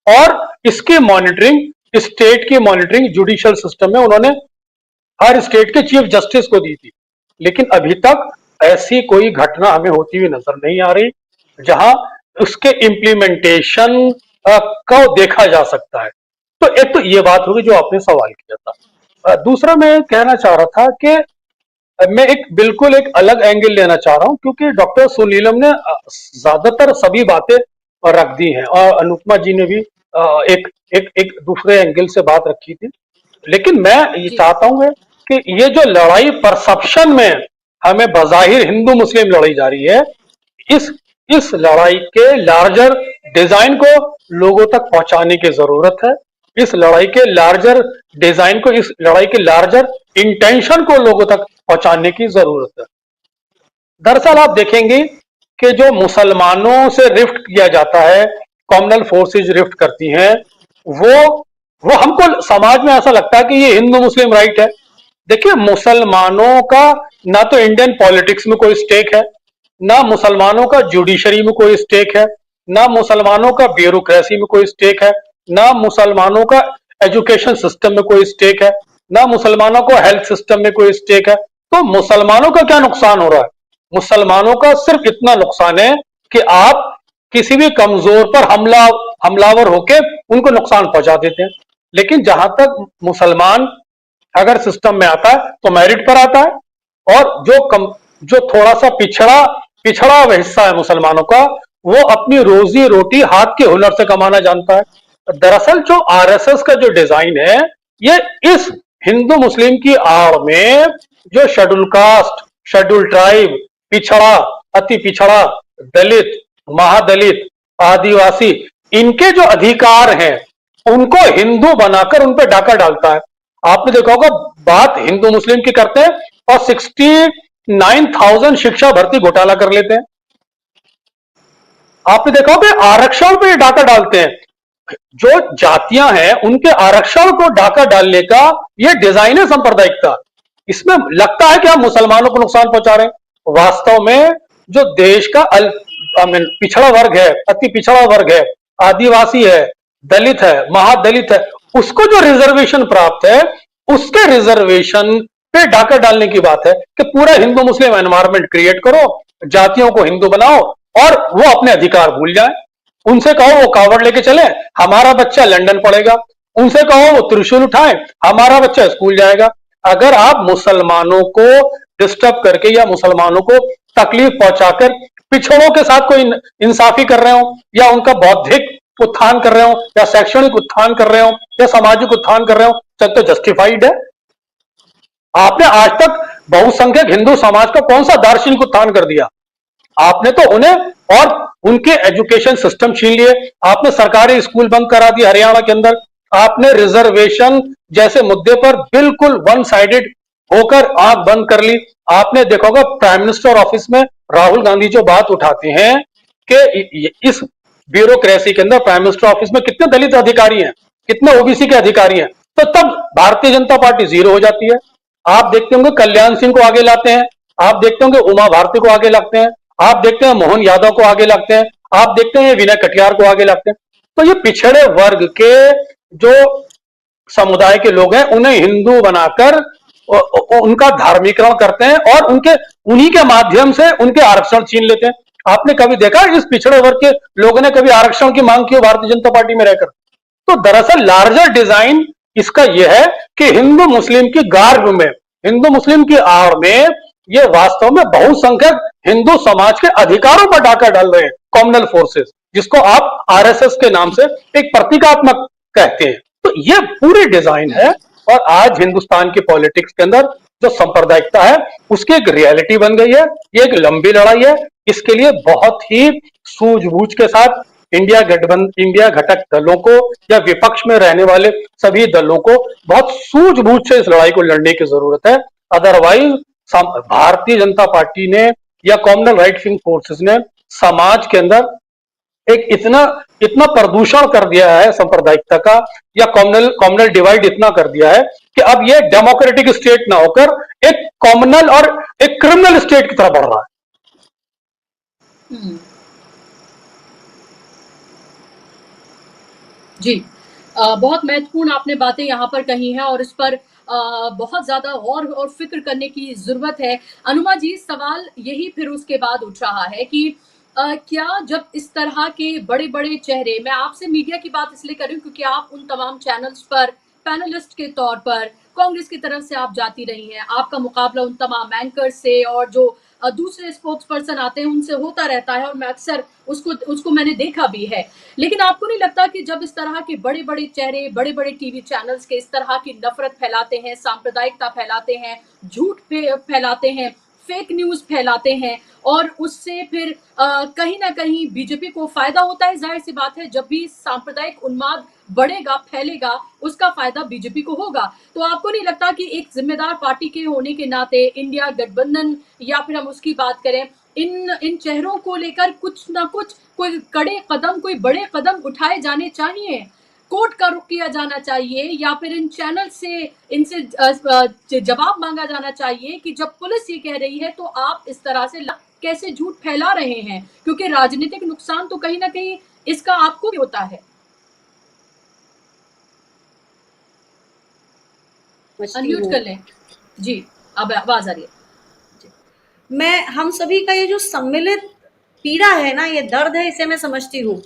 और इसकी मॉनिटरिंग स्टेट की मॉनिटरिंग जुडिशियल सिस्टम में उन्होंने हर स्टेट के चीफ जस्टिस को दी थी। लेकिन अभी तक ऐसी कोई घटना हमें होती हुई नजर नहीं आ रही जहां उसके इम्प्लीमेंटेशन को देखा जा सकता है। तो एक तो ये बात होगी जो आपने सवाल किया था। दूसरा मैं कहना चाह रहा था कि मैं बिल्कुल एक अलग एंगल लेना चाह रहा हूं, क्योंकि डॉक्टर सुनीलम ने ज्यादातर सभी बातें रख दी हैं, और अनुपमा जी ने भी एक दूसरे एंगल से बात रखी थी। लेकिन मैं ये चाहता हूं कि ये जो लड़ाई परसेप्शन में हमें बजाहिर हिंदू मुस्लिम लड़ाई जा रही है, इस लड़ाई के लार्जर डिजाइन को लोगों तक पहुंचाने की जरूरत है। इस लड़ाई के लार्जर डिजाइन को, इस लड़ाई के लार्जर इंटेंशन को लोगों तक पहुंचाने की जरूरत है। दरअसल आप देखेंगे कि जो मुसलमानों से रिफ्ट किया जाता है, कॉमनल फोर्सेज रिफ्ट करती हैं, वो हमको समाज में ऐसा लगता है कि ये हिंदू मुस्लिम राइट है। देखिए, मुसलमानों का ना तो इंडियन पॉलिटिक्स में कोई स्टेक है, ना मुसलमानों का जुडिशरी में कोई स्टेक है, ना मुसलमानों का ब्यूरोक्रेसी में कोई स्टेक है, ना मुसलमानों का एजुकेशन सिस्टम में कोई स्टेक है, ना मुसलमानों को हेल्थ सिस्टम में कोई स्टेक है। तो मुसलमानों का क्या नुकसान हो रहा है? मुसलमानों का सिर्फ इतना नुकसान है कि आप किसी भी कमजोर पर हमलावर होके उनको नुकसान पहुंचा देते हैं। लेकिन जहां तक मुसलमान अगर सिस्टम में आता है तो मेरिट पर आता है, और जो थोड़ा सा पिछड़ा हुआ हिस्सा है मुसलमानों का, वो अपनी रोजी रोटी हाथ के हुनर से कमाना जानता है। दरअसल जो आरएसएस का जो डिजाइन है, ये इस हिंदू मुस्लिम की आड़ में जो शेड्यूल कास्ट, शेड्यूल ट्राइब, पिछड़ा, अति पिछड़ा, दलित, महादलित, आदिवासी, इनके जो अधिकार हैं उनको हिंदू बनाकर उन पर डाका डालता है। आपने देखा होगा, बात हिंदू मुस्लिम की करते हैं और 69,000 शिक्षा भर्ती घोटाला कर लेते हैं। आपने देखा होगा आरक्षण पे डाका डालते हैं। जो जातियां हैं उनके आरक्षण को डाका डालने का यह डिजाइन है सांप्रदायिकता। इसमें लगता है कि हम मुसलमानों को नुकसान पहुंचा रहे हैं। वास्तव में जो देश का पिछड़ा वर्ग है, अति पिछड़ा वर्ग है, आदिवासी है, दलित है, महादलित है, उसको जो रिजर्वेशन प्राप्त है, उसके रिजर्वेशन पे डाका डालने की बात है कि पूरा हिंदू मुस्लिम एनवायरमेंट क्रिएट करो, जातियों को हिंदू बनाओ और वो अपने अधिकार भूल जाए। उनसे कहो वो कावड़ लेके चले, हमारा बच्चा लंदन पढ़ेगा। उनसे कहो वो त्रिशूल उठाए, हमारा बच्चा स्कूल जाएगा। अगर आप मुसलमानों को डिस्टर्ब करके या मुसलमानों को तकलीफ पहुंचाकर पिछड़ों के साथ कोई इंसाफी कर रहे हो, या उनका बौद्धिक उत्थान कर रहे हो, या शैक्षणिक उत्थान कर रहे हो, या सामाजिक उत्थान कर रहे हो, तब तो जस्टिफाइड है। आपने आज तक बहुसंख्यक हिंदू समाज का कौन सा दार्शनिक उत्थान कर दिया? आपने तो उन्हें और उनके एजुकेशन सिस्टम छीन लिए। आपने सरकारी स्कूल बंद करा दिए हरियाणा के अंदर। आपने रिजर्वेशन जैसे मुद्दे पर बिल्कुल वन साइडेड होकर आंख बंद कर ली। आपने देखा होगा प्राइम मिनिस्टर ऑफिस में राहुल गांधी जो बात उठाते हैं कि इस ब्यूरोक्रेसी के अंदर प्राइम मिनिस्टर ऑफिस में कितने दलित अधिकारी हैं, कितने ओबीसी के अधिकारी हैं, तो तब भारतीय जनता पार्टी जीरो हो जाती है। आप देखते होंगे कल्याण सिंह को आगे लाते हैं, आप देखते होंगे उमा भारती को आगे लगते हैं, आप देखते हैं मोहन यादव को आगे लगते हैं, आप देखते हैं विनय कटियार को आगे लगते हैं। तो ये पिछड़े वर्ग के जो समुदाय के लोग हैं उन्हें हिंदू बनाकर उनका धार्मिकरण करते हैं और उनके उन्हीं के माध्यम से उनके आरक्षण छीन लेते हैं। आपने कभी देखा इस पिछड़े वर्ग के लोगों ने कभी आरक्षण की मांग की भारतीय जनता पार्टी में रहकर? तो दरअसल लार्जर डिजाइन इसका यह है कि हिंदू मुस्लिम की गार्ड में, हिंदू मुस्लिम की आड़ में ये वास्तव में बहुसंख्यक हिंदू समाज के अधिकारों पर डाका डाल रहे हैं कॉमनल फोर्सेस, जिसको आप आरएसएस के नाम से एक प्रतीकात्मक कहते हैं। तो ये पूरी डिजाइन है और आज हिंदुस्तान की पॉलिटिक्स के अंदर जो सांप्रदायिकता है उसकी एक रियलिटी बन गई है। ये एक लंबी लड़ाई है, इसके लिए बहुत ही सूझबूझ के साथ इंडिया घटक दलों को या विपक्ष में रहने वाले सभी दलों को बहुत सूझबूझ से इस लड़ाई को लड़ने की जरूरत है। अदरवाइज भारतीय जनता पार्टी ने या कॉमनल राइट विंग फोर्सेस ने समाज के अंदर एक इतना इतना प्रदूषण कर दिया है सांप्रदायिकता का, या कॉमनल डिवाइड इतना कर दिया है कि अब ये डेमोक्रेटिक स्टेट ना होकर एक कॉमनल और एक क्रिमिनल स्टेट की तरफ बढ़ रहा है। जी, बहुत महत्वपूर्ण आपने बातें यहाँ पर कही हैं और इस पर बहुत ज़्यादा गौर और फ़िक्र करने की ज़रूरत है। अनुमा जी, सवाल यही फिर उसके बाद उठ रहा है कि क्या जब इस तरह के बड़े-बड़े चेहरे, मैं आपसे मीडिया की बात इसलिए कर रही हूँ क्योंकि आप उन तमाम चैनल्स पर पैनलिस्ट के तौर पर कांग्रेस की तरफ से आप जाती रही हैं। आपका मुकाबला उन तमाम एंकर से और जो दूसरे स्पोक्स पर्सन आते हैं उनसे होता रहता है और मैं अक्सर उसको मैंने देखा भी है। लेकिन आपको नहीं लगता कि जब इस तरह के बड़े-बड़े चेहरे, बड़े-बड़े टीवी चैनल्स के इस तरह की नफरत फैलाते हैं, सांप्रदायिकता फैलाते हैं, झूठ फैलाते हैं, फेक न्यूज़ फैलाते हैं और उससे फिर कहीं न कहीं बीजेपी को फ़ायदा होता है, ज़ाहिर-सी बात है, जब भी सांप्रदायिक उन्माद बढ़ेगा, फैलेगा, उसका फ़ायदा बीजेपी को होगा। तो आपको नहीं लगता कि एक ज़िम्मेदार पार्टी के होने के नाते इंडिया गठबंधन या फिर हम उसकी बात करें, इन चेहरों को लेकर कुछ ना कुछ कोई कड़े कदम, कोई बड़े कदम उठाए जाने चाहिए? कोर्ट का रुख किया जाना चाहिए या फिर इन चैनल से इनसे जवाब मांगा जाना चाहिए कि जब पुलिस ये कह रही है तो आप इस तरह से कैसे झूठ फैला रहे हैं, क्योंकि राजनीतिक नुकसान तो कहीं ना कहीं इसका आपको भी होता है। अनम्यूट कर लें जी, अब आवाज आ रही है। मैं हम सभी का ये जो सम्मिलित पीड़ा है ना, ये दर्द है, इसे मैं समझती हूँ।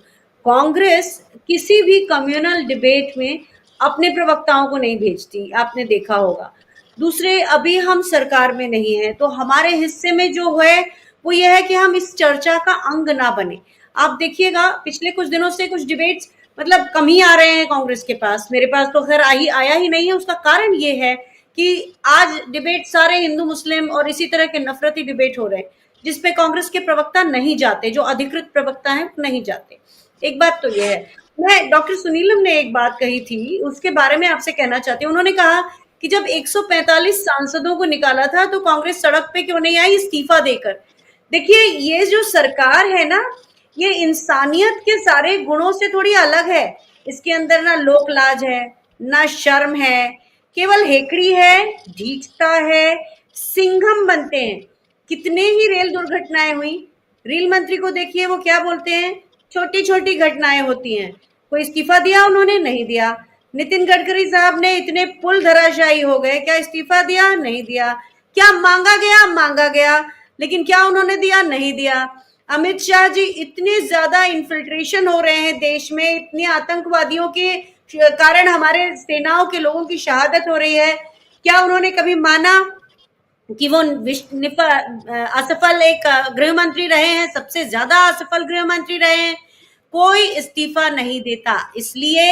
कांग्रेस किसी भी कम्युनल डिबेट में अपने प्रवक्ताओं को नहीं भेजती, आपने देखा होगा। दूसरे, अभी हम सरकार में नहीं है तो हमारे हिस्से में जो है वो ये है कि हम इस चर्चा का अंग ना बने। आप देखिएगा पिछले कुछ दिनों से कुछ डिबेट्स मतलब कम ही आ रहे हैं कांग्रेस के पास, मेरे पास तो खैर आया ही नहीं है। उसका कारण ये है कि आज डिबेट सारे हिंदू मुस्लिम और इसी तरह के नफरती डिबेट हो रहे हैं जिसपे कांग्रेस के प्रवक्ता नहीं जाते, जो अधिकृत प्रवक्ता हैं नहीं जाते। एक बात तो ये है। मैं डॉक्टर सुनीलम ने एक बात कही थी, उसके बारे में आपसे कहना चाहती हूँ। उन्होंने कहा कि जब 145 सांसदों को निकाला था तो कांग्रेस सड़क पे क्यों नहीं आई इस्तीफा देकर। देखिए, ये जो सरकार है ना, ये इंसानियत के सारे गुणों से थोड़ी अलग है। इसके अंदर ना लोक लाज है, ना शर्म है, केवल हेकड़ी है, ढीठता है, सिंघम बनते हैं। कितने ही रेल दुर्घटनाएं हुई, रेल मंत्री को देखिए वो क्या बोलते हैं, छोटी छोटी घटनाएं होती हैं। कोई इस्तीफा दिया उन्होंने? नहीं दिया। नितिन गडकरी साहब ने इतने पुल धराशायी हो गए, क्या इस्तीफा दिया? नहीं दिया। क्या मांगा गया? मांगा गया, लेकिन क्या उन्होंने दिया? नहीं दिया। अमित शाह जी, इतने ज्यादा इन्फिल्ट्रेशन हो रहे हैं देश में, इतने आतंकवादियों के कारण हमारे सेनाओं के लोगों की शहादत हो रही है, क्या उन्होंने कभी माना कि वो असफल एक गृह मंत्री रहे हैं, सबसे ज्यादा असफल गृह मंत्री रहे हैं? कोई इस्तीफा नहीं देता। इसलिए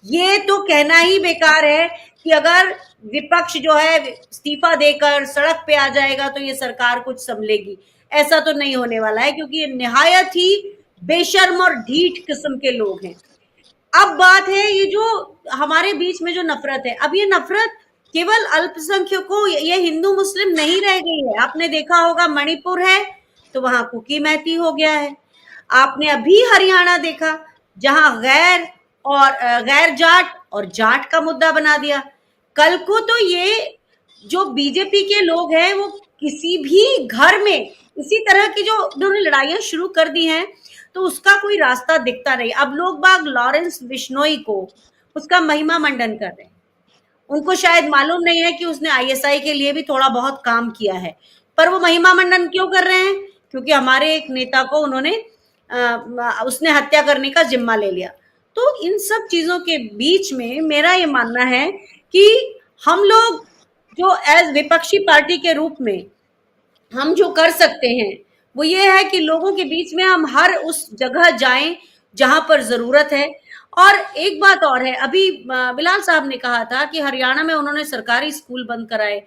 ये तो कहना ही बेकार है कि अगर विपक्ष जो है इस्तीफा देकर सड़क पे आ जाएगा तो ये सरकार कुछ संभलेगी। ऐसा तो नहीं होने वाला है, क्योंकि ये निहायत ही बेशर्म और ढीठ किस्म के लोग हैं। अब बात है ये जो हमारे बीच में जो नफरत है, अब ये नफरत केवल अल्पसंख्यकों, ये हिंदू मुस्लिम नहीं रह गई है। आपने देखा होगा मणिपुर है तो वहां कुकी मैती हो गया है। आपने अभी हरियाणा देखा जहां गैर जाट और जाट का मुद्दा बना दिया। कल को तो ये जो बीजेपी के लोग हैं वो किसी भी घर में इसी तरह की जो उन्होंने लड़ाइयां शुरू कर दी हैं, तो उसका कोई रास्ता दिखता नहीं। अब लोग बाग लॉरेंस बिश्नोई को उसका महिमा मंडन कर रहे हैं। उनको शायद मालूम नहीं है कि उसने आईएसआई के लिए भी थोड़ा बहुत काम किया है, पर वो महिमा मंडन क्यों कर रहे हैं? क्योंकि हमारे एक नेता को उन्होंने उसने हत्या करने का जिम्मा ले लिया। तो इन सब चीजों के बीच में मेरा ये मानना है कि हम लोग जो एज विपक्षी पार्टी के रूप में हम जो कर सकते हैं वो ये है कि लोगों के बीच में हम हर उस जगह जाएं जहां पर जरूरत है। और एक बात और है, अभी बिलाल साहब ने कहा था कि हरियाणा में उन्होंने सरकारी स्कूल बंद कराए।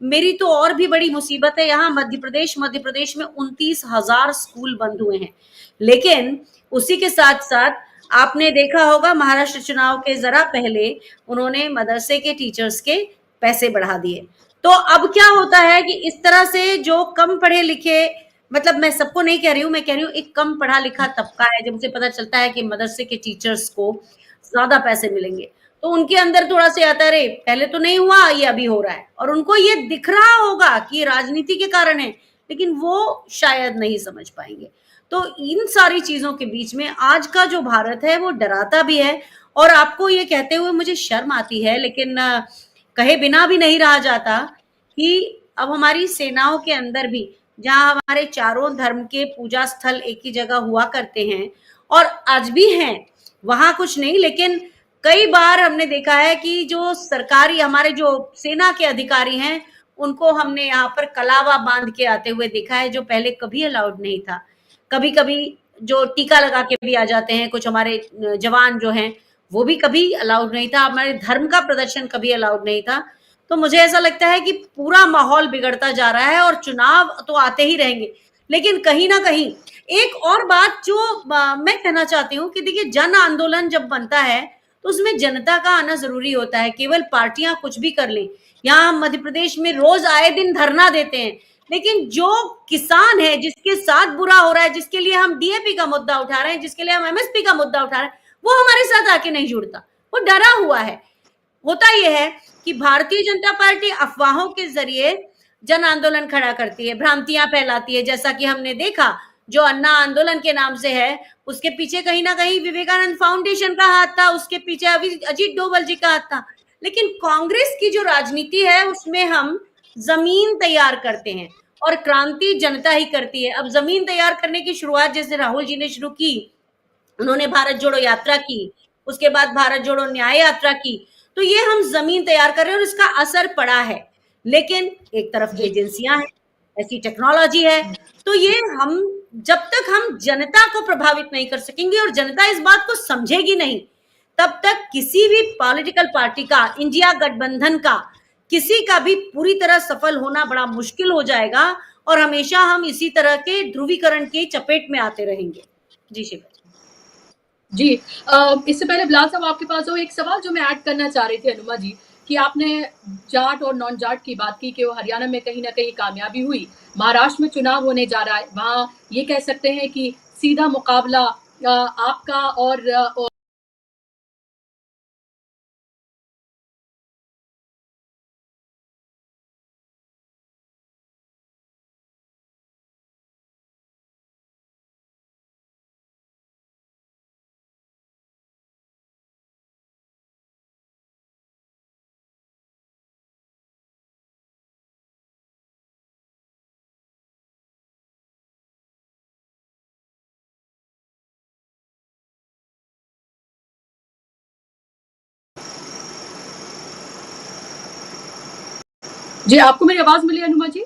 मेरी तो और भी बड़ी मुसीबत है, यहाँ मध्य प्रदेश में 29,000 स्कूल बंद हुए हैं। लेकिन उसी के साथ साथ आपने देखा होगा महाराष्ट्र चुनाव के जरा पहले उन्होंने मदरसे के टीचर्स के पैसे बढ़ा दिए। तो अब क्या होता है कि इस तरह से जो कम पढ़े लिखे, मतलब मैं सबको नहीं कह रही हूँ, मैं कह रही हूँ एक कम पढ़ा लिखा तबका है, जब उसे पता चलता है कि मदरसे के टीचर्स को ज्यादा पैसे मिलेंगे, तो उनके अंदर थोड़ा सा आता है, पहले तो नहीं हुआ, ये अभी हो रहा है। और उनको ये दिख रहा होगा कि ये राजनीति के कारण है, लेकिन वो शायद नहीं समझ पाएंगे। तो इन सारी चीजों के बीच में आज का जो भारत है वो डराता भी है। और आपको ये कहते हुए मुझे शर्म आती है, लेकिन कहे बिना भी नहीं रहा जाता कि अब हमारी सेनाओं के अंदर भी, जहां हमारे चारों धर्म के पूजा स्थल एक ही जगह हुआ करते हैं और आज भी हैं, वहां कुछ नहीं, लेकिन कई बार हमने देखा है कि जो सरकारी हमारे जो सेना के अधिकारी हैं उनको हमने यहाँ पर कलावा बांध के आते हुए देखा है, जो पहले कभी अलाउड नहीं था। कभी कभी जो टीका लगा के भी आ जाते हैं कुछ हमारे जवान जो हैं, वो भी कभी अलाउड नहीं था। हमारे धर्म का प्रदर्शन कभी अलाउड नहीं था। तो मुझे ऐसा लगता है कि पूरा माहौल बिगड़ता जा रहा है और चुनाव तो आते ही रहेंगे, लेकिन कहीं ना कहीं एक और बात जो मैं कहना चाहती हूँ कि देखिए, जन आंदोलन जब बनता है तो उसमें जनता का आना जरूरी होता है। केवल पार्टियां कुछ भी कर लें, यहाँ हम मध्य प्रदेश में रोज आए दिन धरना देते हैं, लेकिन जो किसान है जिसके साथ बुरा हो रहा है, जिसके लिए हम डीएपी का मुद्दा उठा रहे हैं, जिसके लिए हम एमएसपी का मुद्दा उठा रहे हैं, वो हमारे साथ आके नहीं जुड़ता, वो डरा हुआ है। होता यह है कि भारतीय जनता पार्टी अफवाहों के जरिए जन आंदोलन खड़ा करती है, भ्रांतियां फैलाती है, जैसा कि हमने देखा जो अन्ना आंदोलन के नाम से है, उसके पीछे कहीं ना कहीं विवेकानंद फाउंडेशन का हाथ था, उसके पीछे अभी अजीत डोभाल जी का हाथ था। लेकिन कांग्रेस की जो राजनीति है उसमें हम जमीन तैयार करते हैं और क्रांति जनता ही करती है। अब जमीन तैयार करने की शुरुआत जैसे राहुल जी ने शुरू की, उन्होंने भारत जोड़ो यात्रा की, उसके बाद भारत जोड़ो न्याय यात्रा की, तो ये हम जमीन तैयार कर रहे हैं और इसका असर पड़ा है। लेकिन एक तरफ एजेंसियां हैं, ऐसी टेक्नोलॉजी है, तो ये हम जब तक हम जनता को प्रभावित नहीं कर सकेंगे और जनता इस बात को समझेगी नहीं, तब तक किसी भी पॉलिटिकल पार्टी का, इंडिया गठबंधन का, किसी का भी पूरी तरह सफल होना बड़ा मुश्किल हो जाएगा और हमेशा हम इसी तरह के ध्रुवीकरण की चपेट में आते रहेंगे। जी शिव जी, इससे पहले बिलाल साहब आपके पास जो एक सवाल जो मैं ऐड करना चाह रही थी अनुमा जी, कि आपने जाट और नॉन जाट की बात की कि वो हरियाणा में कहीं ना कहीं कामयाबी हुई, महाराष्ट्र में चुनाव होने जा रहा है, वहां ये कह सकते हैं कि सीधा मुकाबला आपका और जी, आपको मेरी आवाज मिली अनुमा जी?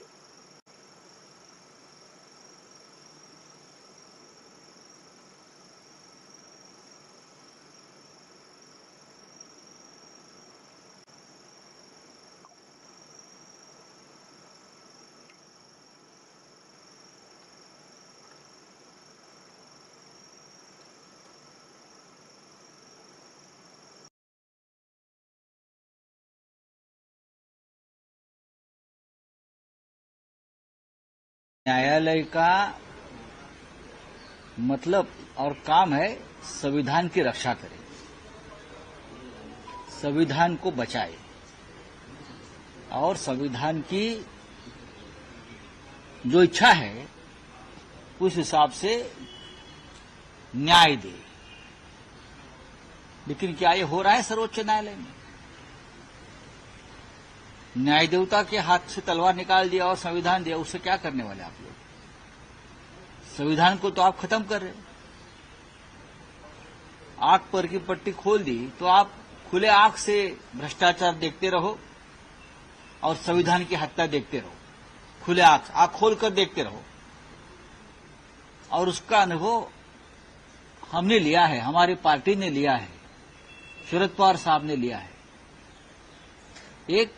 न्यायालय का मतलब और काम है संविधान की रक्षा करे, संविधान को बचाए और संविधान की जो इच्छा है उस हिसाब से न्याय दे। लेकिन क्या ये हो रहा है सर्वोच्च न्यायालय में? न्याय देवता के हाथ से तलवार निकाल दिया और संविधान दिया, उससे क्या करने वाले आप लोग? संविधान को तो आप खत्म कर रहे हो। आंख पर की पट्टी खोल दी तो आप खुले आंख से भ्रष्टाचार देखते रहो और संविधान की हत्या देखते रहो। खुले आंख खोलकर देखते रहो। और उसका अनुभव हमने लिया है, हमारी पार्टी ने लिया है, शरद पवार साहब ने लिया है। एक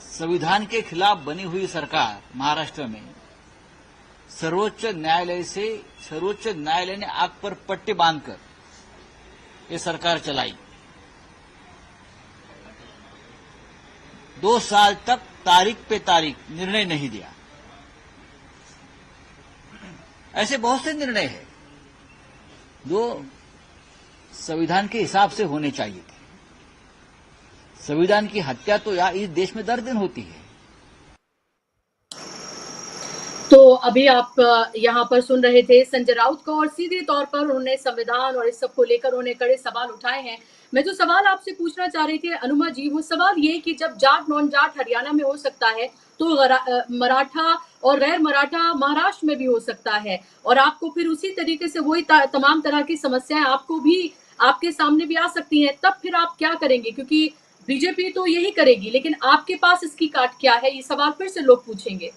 संविधान के खिलाफ बनी हुई सरकार महाराष्ट्र में सर्वोच्च न्यायालय ने आंख पर पट्टी बांधकर ये सरकार चलाई। 2 साल तक तारीख पे तारीख निर्णय नहीं दिया। ऐसे बहुत से निर्णय हैं जो संविधान के हिसाब से होने चाहिए थे। संविधान की हत्या तो इस देश में दर दिन होती है। तो अभी आप यहाँ पर सुन रहे थे संजय राउत को, और सीधे तौर पर उन्होंने संविधान और इस सब को लेकर उन्होंने कड़े सवाल उठाए हैं। मैं जो सवाल आपसे पूछना चाह रही थी अनुमा जी, वो सवाल ये कि जब जाट नॉन जाट हरियाणा में हो सकता है तो मराठा और गैर मराठा महाराष्ट्र में भी हो सकता है, और आपको फिर उसी तरीके से वही तमाम तरह की समस्याएं आपको भी आपके सामने भी आ सकती हैं। तब फिर आप क्या करेंगे? क्योंकि बीजेपी तो यही करेगी, लेकिन आपके पास इसकी काट क्या है? ये सवाल फिर से लोग पूछेंगे।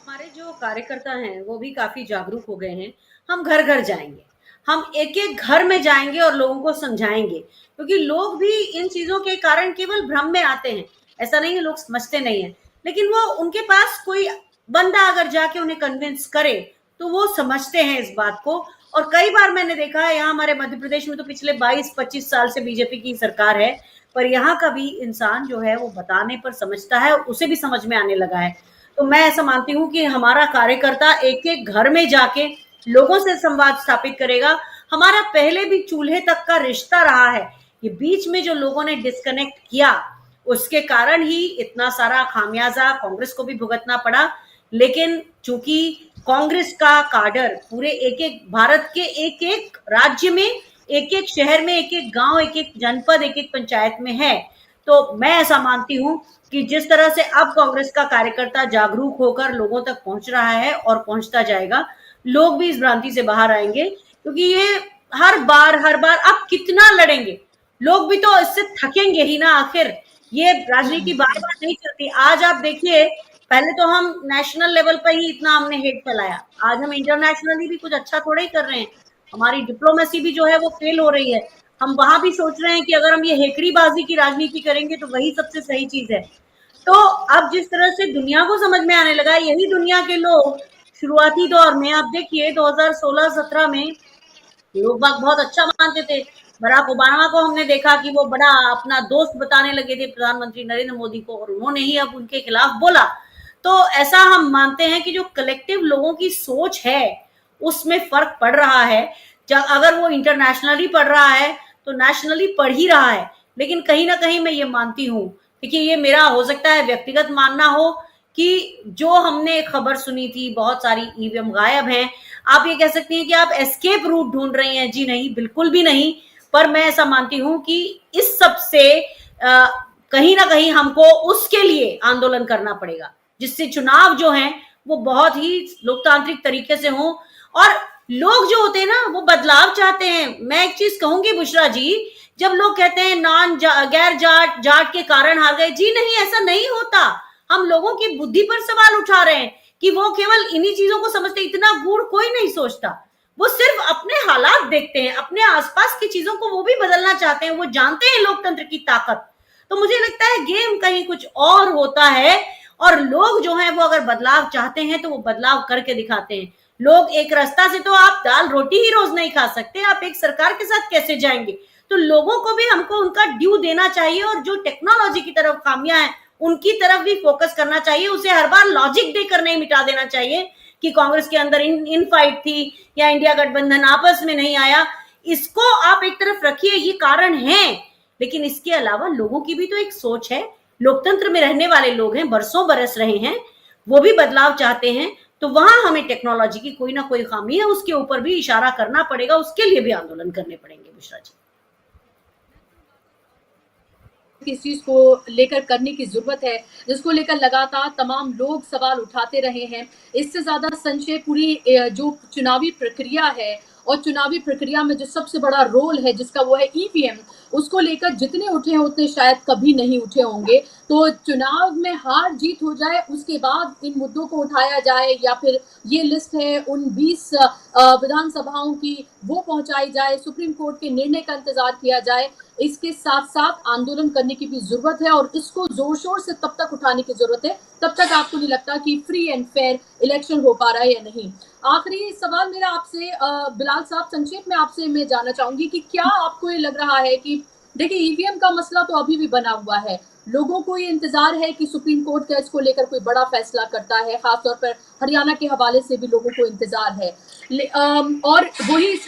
हमारे जो कार्यकर्ता हैं वो भी काफी जागरूक हो गए हैं। हम घर घर जाएंगे, हम एक एक घर में जाएंगे और लोगों को समझाएंगे, क्योंकि लोग भी इन चीजों के कारण केवल भ्रम में आते हैं। ऐसा नहीं है लोग समझते नहीं है, लेकिन वो उनके पास कोई बंदा अगर जाके उन्हें कन्विंस करे तो वो समझते हैं इस बात को। और कई बार मैंने देखा है, यहाँ हमारे मध्य प्रदेश में तो पिछले 22-25 साल से बीजेपी की सरकार है, पर यहाँ का भी इंसान जो है वो बताने पर समझता है और उसे भी समझ में आने लगा है। तो मैं ऐसा मानती हूँ कि हमारा कार्यकर्ता एक एक घर में जाके लोगों से संवाद स्थापित करेगा। हमारा पहले भी चूल्हे तक का रिश्ता रहा है, ये बीच में जो लोगों ने डिस्कनेक्ट किया उसके कारण ही इतना सारा खामियाजा कांग्रेस को भी भुगतना पड़ा। लेकिन चूंकि कांग्रेस का काडर पूरे एक एक भारत के एक एक राज्य में, एक एक शहर में, एक एक गांव, एक एक जनपद, एक एक पंचायत में है, तो मैं ऐसा मानती हूं कि जिस तरह से अब कांग्रेस का कार्यकर्ता जागरूक होकर लोगों तक पहुंच रहा है और पहुंचता जाएगा, लोग भी इस भ्रांति से बाहर आएंगे। क्योंकि ये हर बार अब कितना लड़ेंगे, लोग भी तो इससे थकेंगे ही ना। आखिर ये राजनीति बार बार नहीं चलती। आज आप देखिए, पहले तो हम नेशनल लेवल पर ही इतना हमने हेट फैलाया, आज हम इंटरनेशनली भी कुछ अच्छा थोड़ा ही कर रहे हैं। हमारी डिप्लोमेसी भी जो है वो फेल हो रही है। हम वहां भी सोच रहे हैं कि अगर हम ये हेकड़ीबाजी की राजनीति करेंगे तो वही सबसे सही चीज है। तो अब जिस तरह से दुनिया को समझ में आने लगा, यही दुनिया के लोग शुरुआती दौर में, आप देखिए 2016-17 में लोग बाग बहुत अच्छा मानते थे। बराक ओबामा को हमने देखा कि वो बड़ा अपना दोस्त बताने लगे थे प्रधानमंत्री नरेंद्र मोदी को, और उन्होंने ही अब उनके खिलाफ बोला। तो ऐसा हम मानते हैं कि जो कलेक्टिव लोगों की सोच है उसमें फर्क पड़ रहा है। अगर वो इंटरनेशनली पढ़ रहा है तो नेशनली पढ़ ही रहा है। लेकिन कहीं ना कहीं मैं ये मानती हूँ, देखिए ये मेरा हो सकता है व्यक्तिगत मानना हो, कि जो हमने खबर सुनी थी बहुत सारी ईवीएम गायब हैं, आप ये कह सकती हैं कि आप एस्केप रूट ढूंढ रही हैं। जी नहीं, बिल्कुल भी नहीं। पर मैं ऐसा मानती हूं कि इस सब से कहीं ना कहीं हमको उसके लिए आंदोलन करना पड़ेगा, जिससे चुनाव जो हैं वो बहुत ही लोकतांत्रिक तरीके से हों। और लोग जो होते हैं ना वो बदलाव चाहते हैं। मैं एक चीज कहूंगी बुशरा जी, जब लोग कहते हैं गैर जाट के कारण हार गए, जी नहीं, ऐसा नहीं होता। हम लोगों की बुद्धि पर सवाल उठा रहे हैं कि वो केवल इन्हीं चीजों को समझते। इतना गूढ़ कोई नहीं सोचता, वो सिर्फ अपने हालात देखते हैं, अपने आसपास की चीजों को वो भी बदलना चाहते हैं। वो जानते हैं लोकतंत्र की ताकत। तो मुझे लगता है गेम कहीं कुछ और होता है, और लोग जो हैं वो अगर बदलाव चाहते हैं तो वो बदलाव करके दिखाते हैं। लोग एक रास्ता से तो आप दाल रोटी ही रोज नहीं खा सकते, आप एक सरकार के साथ कैसे जाएंगे? तो लोगों को भी हमको उनका ड्यू देना चाहिए, और जो टेक्नोलॉजी की तरफ खामियां हैं उनकी तरफ भी फोकस करना चाहिए। उसे हर बार लॉजिक देकर नहीं मिटा देना चाहिए कि कांग्रेस के अंदर इन फाइट थी या इंडिया गठबंधन आपस में नहीं आया। इसको आप एक तरफ रखिए, ये कारण है, लेकिन इसके अलावा लोगों की भी तो एक सोच है। लोकतंत्र में रहने वाले लोग हैं, बरसों बरस रहे हैं, वो भी बदलाव चाहते हैं, तो वहां हमें टेक्नोलॉजी की कोई ना कोई खामी है, उसके ऊपर भी इशारा करना पड़ेगा, उसके लिए भी आंदोलन करने पड़ेंगे बुशरा जी। किस चीज को लेकर करने की जरूरत है, जिसको लेकर लगातार तमाम लोग सवाल उठाते रहे हैं। इससे ज्यादा संशय पूरी जो चुनावी प्रक्रिया है और चुनावी प्रक्रिया में जो सबसे बड़ा रोल है जिसका, वो है ईवीएम, उसको लेकर जितने उठे हैं उतने शायद कभी नहीं उठे होंगे। तो चुनाव में हार जीत हो जाए उसके बाद इन मुद्दों को उठाया जाए, या फिर ये लिस्ट है उन 20 विधानसभाओं की, वो पहुंचाई जाए, सुप्रीम कोर्ट के निर्णय का इंतजार किया जाए, इसके साथ साथ आंदोलन करने की भी जरूरत है और इसको जोर शोर से तब तक उठाने की जरूरत है तब तक आपको नहीं लगता कि फ्री एंड फेयर इलेक्शन हो पा रहा है या नहीं। आखिरी सवाल मेरा आपसे बिलाल साहब, संक्षेप में आपसे मैं जानना चाहूंगी कि क्या आपको ये लग रहा है कि देखिए ईवीएम का मसला तो अभी भी बना हुआ है, लोगों को ये इंतजार है कि सुप्रीम कोर्ट का इसको लेकर कोई बड़ा फैसला करता है, खासतौर पर हरियाणा के हवाले से भी लोगों को इंतजार है। और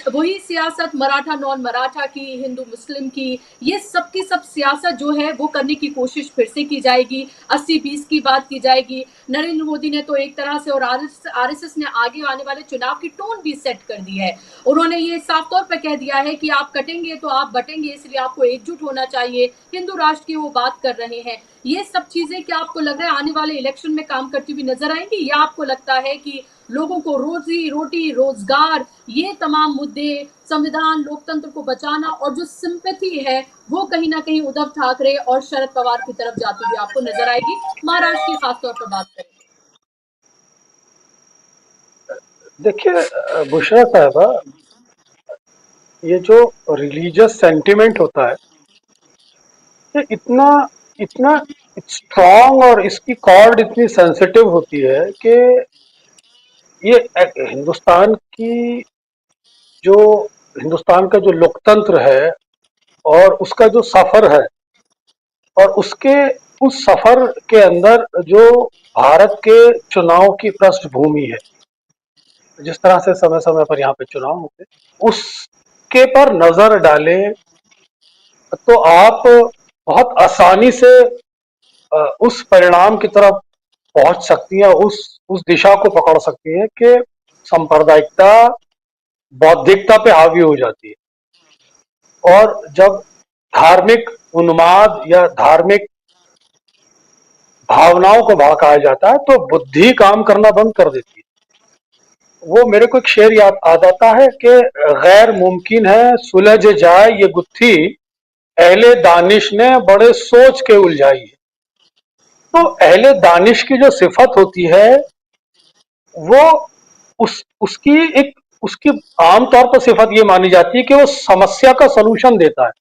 वही सियासत मराठा नॉन मराठा की, हिंदू मुस्लिम की, ये सब की सब सियासत जो है वो करने की कोशिश फिर से की जाएगी। 80-20 की बात की जाएगी। नरेंद्र मोदी ने तो एक तरह से, और आरएसएस ने आगे आने वाले चुनाव की टोन भी सेट कर दी है। उन्होंने ये साफ तौर पर कह दिया है कि आप कटेंगे तो आप बटेंगे, इसलिए आपको एकजुट होना चाहिए। हिंदू राष्ट्र की वो बात कर रहे हैं। ये सब चीजें क्या आपको लग रहा है आने वाले इलेक्शन में काम करती हुई नजर आएंगी, या आपको लगता है कि लोगों को रोजी रोटी, रोजगार, ये तमाम मुद्दे, संविधान, लोकतंत्र को बचाना और जो सिंपैथी है वो कहीं ना कहीं उद्धव ठाकरे और शरद पवार की तरफ जाती हुई आपको नजर आएगी, महाराष्ट्र की खासतौर पर बात करें? देखिए बुशरा साहबा, ये जो रिलीजियस सेंटिमेंट होता है, ये इतना इतना स्ट्रांग और इसकी कॉर्ड इतनी सेंसिटिव होती है कि ये जो हिंदुस्तान का जो लोकतंत्र है और उसका जो सफर है, और उसके उस सफर के अंदर जो भारत के चुनाव की पृष्ठभूमि है, जिस तरह से समय समय पर यहाँ पे चुनाव होते, उसके पर नजर डालें तो आप बहुत आसानी से उस परिणाम की तरफ पहुंच सकती हैं, उस दिशा को पकड़ सकती हैं कि सांप्रदायिकता बौद्धिकता पे हावी हो जाती है। और जब धार्मिक उन्माद या धार्मिक भावनाओं को भड़काया जाता है तो बुद्धि काम करना बंद कर देती है। वो मेरे को एक शेर याद आ जाता है कि गैर मुमकिन है सुलझ जाए ये गुत्थी, अहले दानिश ने बड़े सोच के उलझाई है। तो अहले दानिश की जो सिफत होती है वो उसकी आमतौर पर सिफत ये मानी जाती है कि वो समस्या का सलूशन देता है,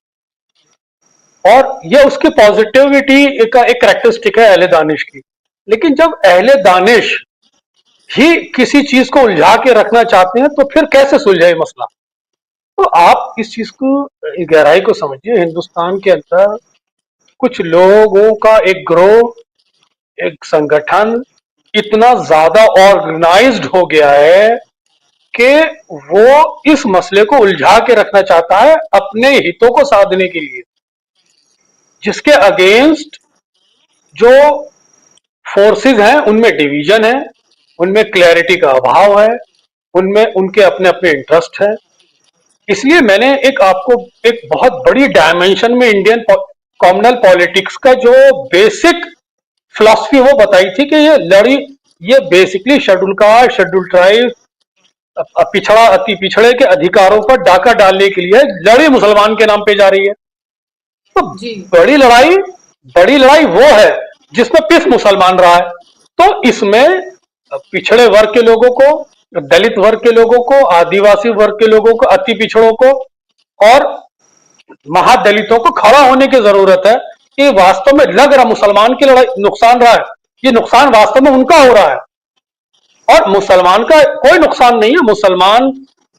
और ये उसकी पॉजिटिविटी का एक कैरेक्टरिस्टिक है अहले दानिश की। लेकिन जब अहले दानिश ही किसी चीज को उलझा के रखना चाहते हैं तो फिर कैसे सुलझाए मसला। तो आप इस चीज को गहराई को समझिए। हिंदुस्तान के अंदर कुछ लोगों का एक ग्रोह, एक संगठन इतना ज्यादा ऑर्गेनाइज्ड हो गया है कि वो इस मसले को उलझा के रखना चाहता है अपने हितों को साधने के लिए, जिसके अगेंस्ट जो फोर्सेस हैं उनमें डिवीजन है, उनमें क्लैरिटी का अभाव है, उनमें उनके अपने अपने इंटरेस्ट है। इसलिए मैंने आपको एक बहुत बड़ी डायमेंशन में इंडियन कॉमनल पॉलिटिक्स का जो बेसिक फिलॉसफी वो बताई थी कि ये basically schedule caste, schedule tribe, पिछड़ा अति पिछड़े के अधिकारों पर डाका डालने के लिए लड़ी मुसलमान के नाम पे जा रही है। तो बड़ी लड़ाई वो है जिसमें पिस मुसलमान रहा है। तो इसमें पिछड़े वर्ग के लोगों को, दलित वर्ग के लोगों को, आदिवासी वर्ग के लोगों को, अति पिछड़ों को और महादलितों को खड़ा होने की जरूरत है कि वास्तव में लग रहा मुसलमान की लड़ाई नुकसान रहा है, ये नुकसान वास्तव में उनका हो रहा है और मुसलमान का कोई नुकसान नहीं है। मुसलमान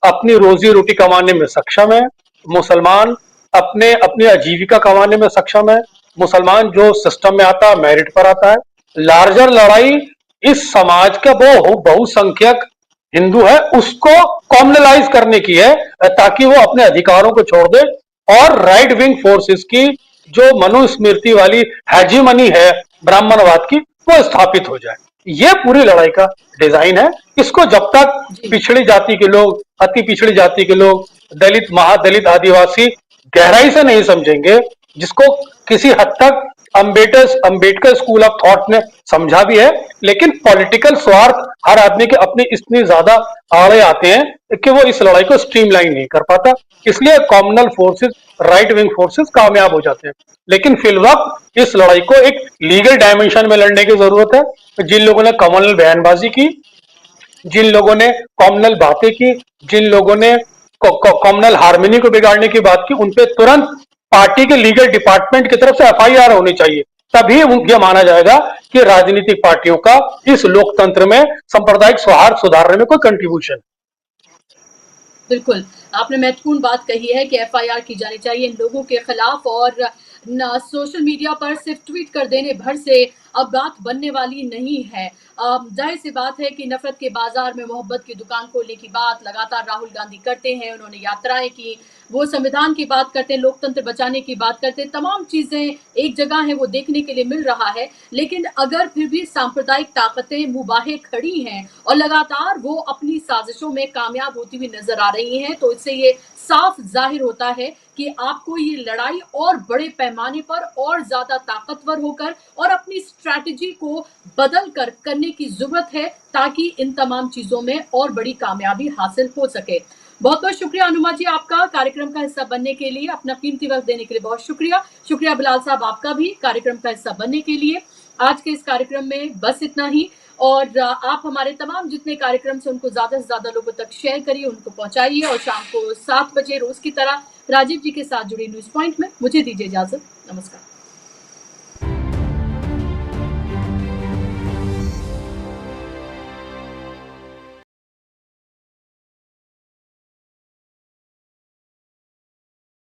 अपनी रोजी रोटी कमाने में सक्षम है, मुसलमान अपनी आजीविका कमाने में सक्षम है, मुसलमान जो सिस्टम में आता है मेरिट पर आता है। लार्जर लड़ाई इस समाज का वो बहुसंख्यक हिंदू है उसको कॉमनलाइज करने की है, ताकि वो अपने अधिकारों को छोड़ दे और राइट विंग फोर्सेस की जो मनुस्मृति वाली हैजीमनी है ब्राह्मणवाद की, वो स्थापित हो जाए। ये पूरी लड़ाई का डिजाइन है। इसको जब तक जी पिछड़ी जाति के लोग, अति पिछड़ी जाति के लोग, दलित, महादलित, आदिवासी गहराई से नहीं समझेंगे, जिसको किसी हद तक अंबेडकर स्कूल ऑफ थॉट ने समझा भी है, लेकिन पॉलिटिकल स्वार्थ हर आदमी के अपने इतने ज्यादा आड़े आते हैं कि वो इस लड़ाई को स्ट्रीमलाइन नहीं कर पाता। इसलिए communal forces, right wing forces कामयाब हो जाते हैं। लेकिन फिलवक्त इस लड़ाई को एक लीगल डायमेंशन में लड़ने की जरूरत है। जिन लोगों ने कॉमनल बयानबाजी की, जिन लोगों ने कॉमनल बातें की, जिन लोगों ने कॉमनल हार्मनी को बिगाड़ने की बात की, उनपे तुरंत पार्टी के लीगल डिपार्टमेंट की तरफ से एफआईआर होनी चाहिए। तभी यह माना जाएगा कि राजनीतिक पार्टियों का इस लोकतंत्र में सांप्रदायिक सौहार्द सुधारने में कोई कंट्रीब्यूशन। बिल्कुल, आपने महत्वपूर्ण बात कही है कि एफआईआर की जानी चाहिए इन लोगों के खिलाफ और सोशल मीडिया पर सिर्फ ट्वीट कर देने भर से अब बात बनने वाली नहीं है। जाहिर सी बात है कि नफरत के बाजार में मोहब्बत की दुकान खोलने की बात लगातार राहुल गांधी करते हैं। उन्होंने यात्राएं की, वो संविधान की बात करते हैं, लोकतंत्र बचाने की बात करते हैं, तमाम चीजें एक जगह है वो देखने के लिए मिल रहा है। लेकिन अगर फिर भी सांप्रदायिक ताकतें मुबाहे खड़ी हैं और लगातार वो अपनी साजिशों में कामयाब होती हुई नजर आ रही हैं, तो इससे ये साफ जाहिर होता है कि आपको ये लड़ाई और बड़े पैमाने पर और ज्यादा ताकतवर होकर और अपनी स्ट्रैटेजी को बदल कर करने की जरूरत है, ताकि इन तमाम चीजों में और बड़ी कामयाबी हासिल हो सके। बहुत बहुत शुक्रिया अनुमा जी आपका कार्यक्रम का हिस्सा बनने के लिए, अपना कीमती वक्त देने के लिए बहुत शुक्रिया। शुक्रिया बिलाल साहब आपका भी कार्यक्रम का हिस्सा बनने के लिए। आज के इस कार्यक्रम में बस इतना ही, और आप हमारे तमाम जितने कार्यक्रम से उनको ज्यादा से ज्यादा लोगों तक शेयर करिए, उनको पहुंचाइए। और शाम को 7 बजे रोज की तरह राजीव जी के साथ जुड़ी न्यूज पॉइंट में मुझे दीजिए इजाजत। नमस्कार।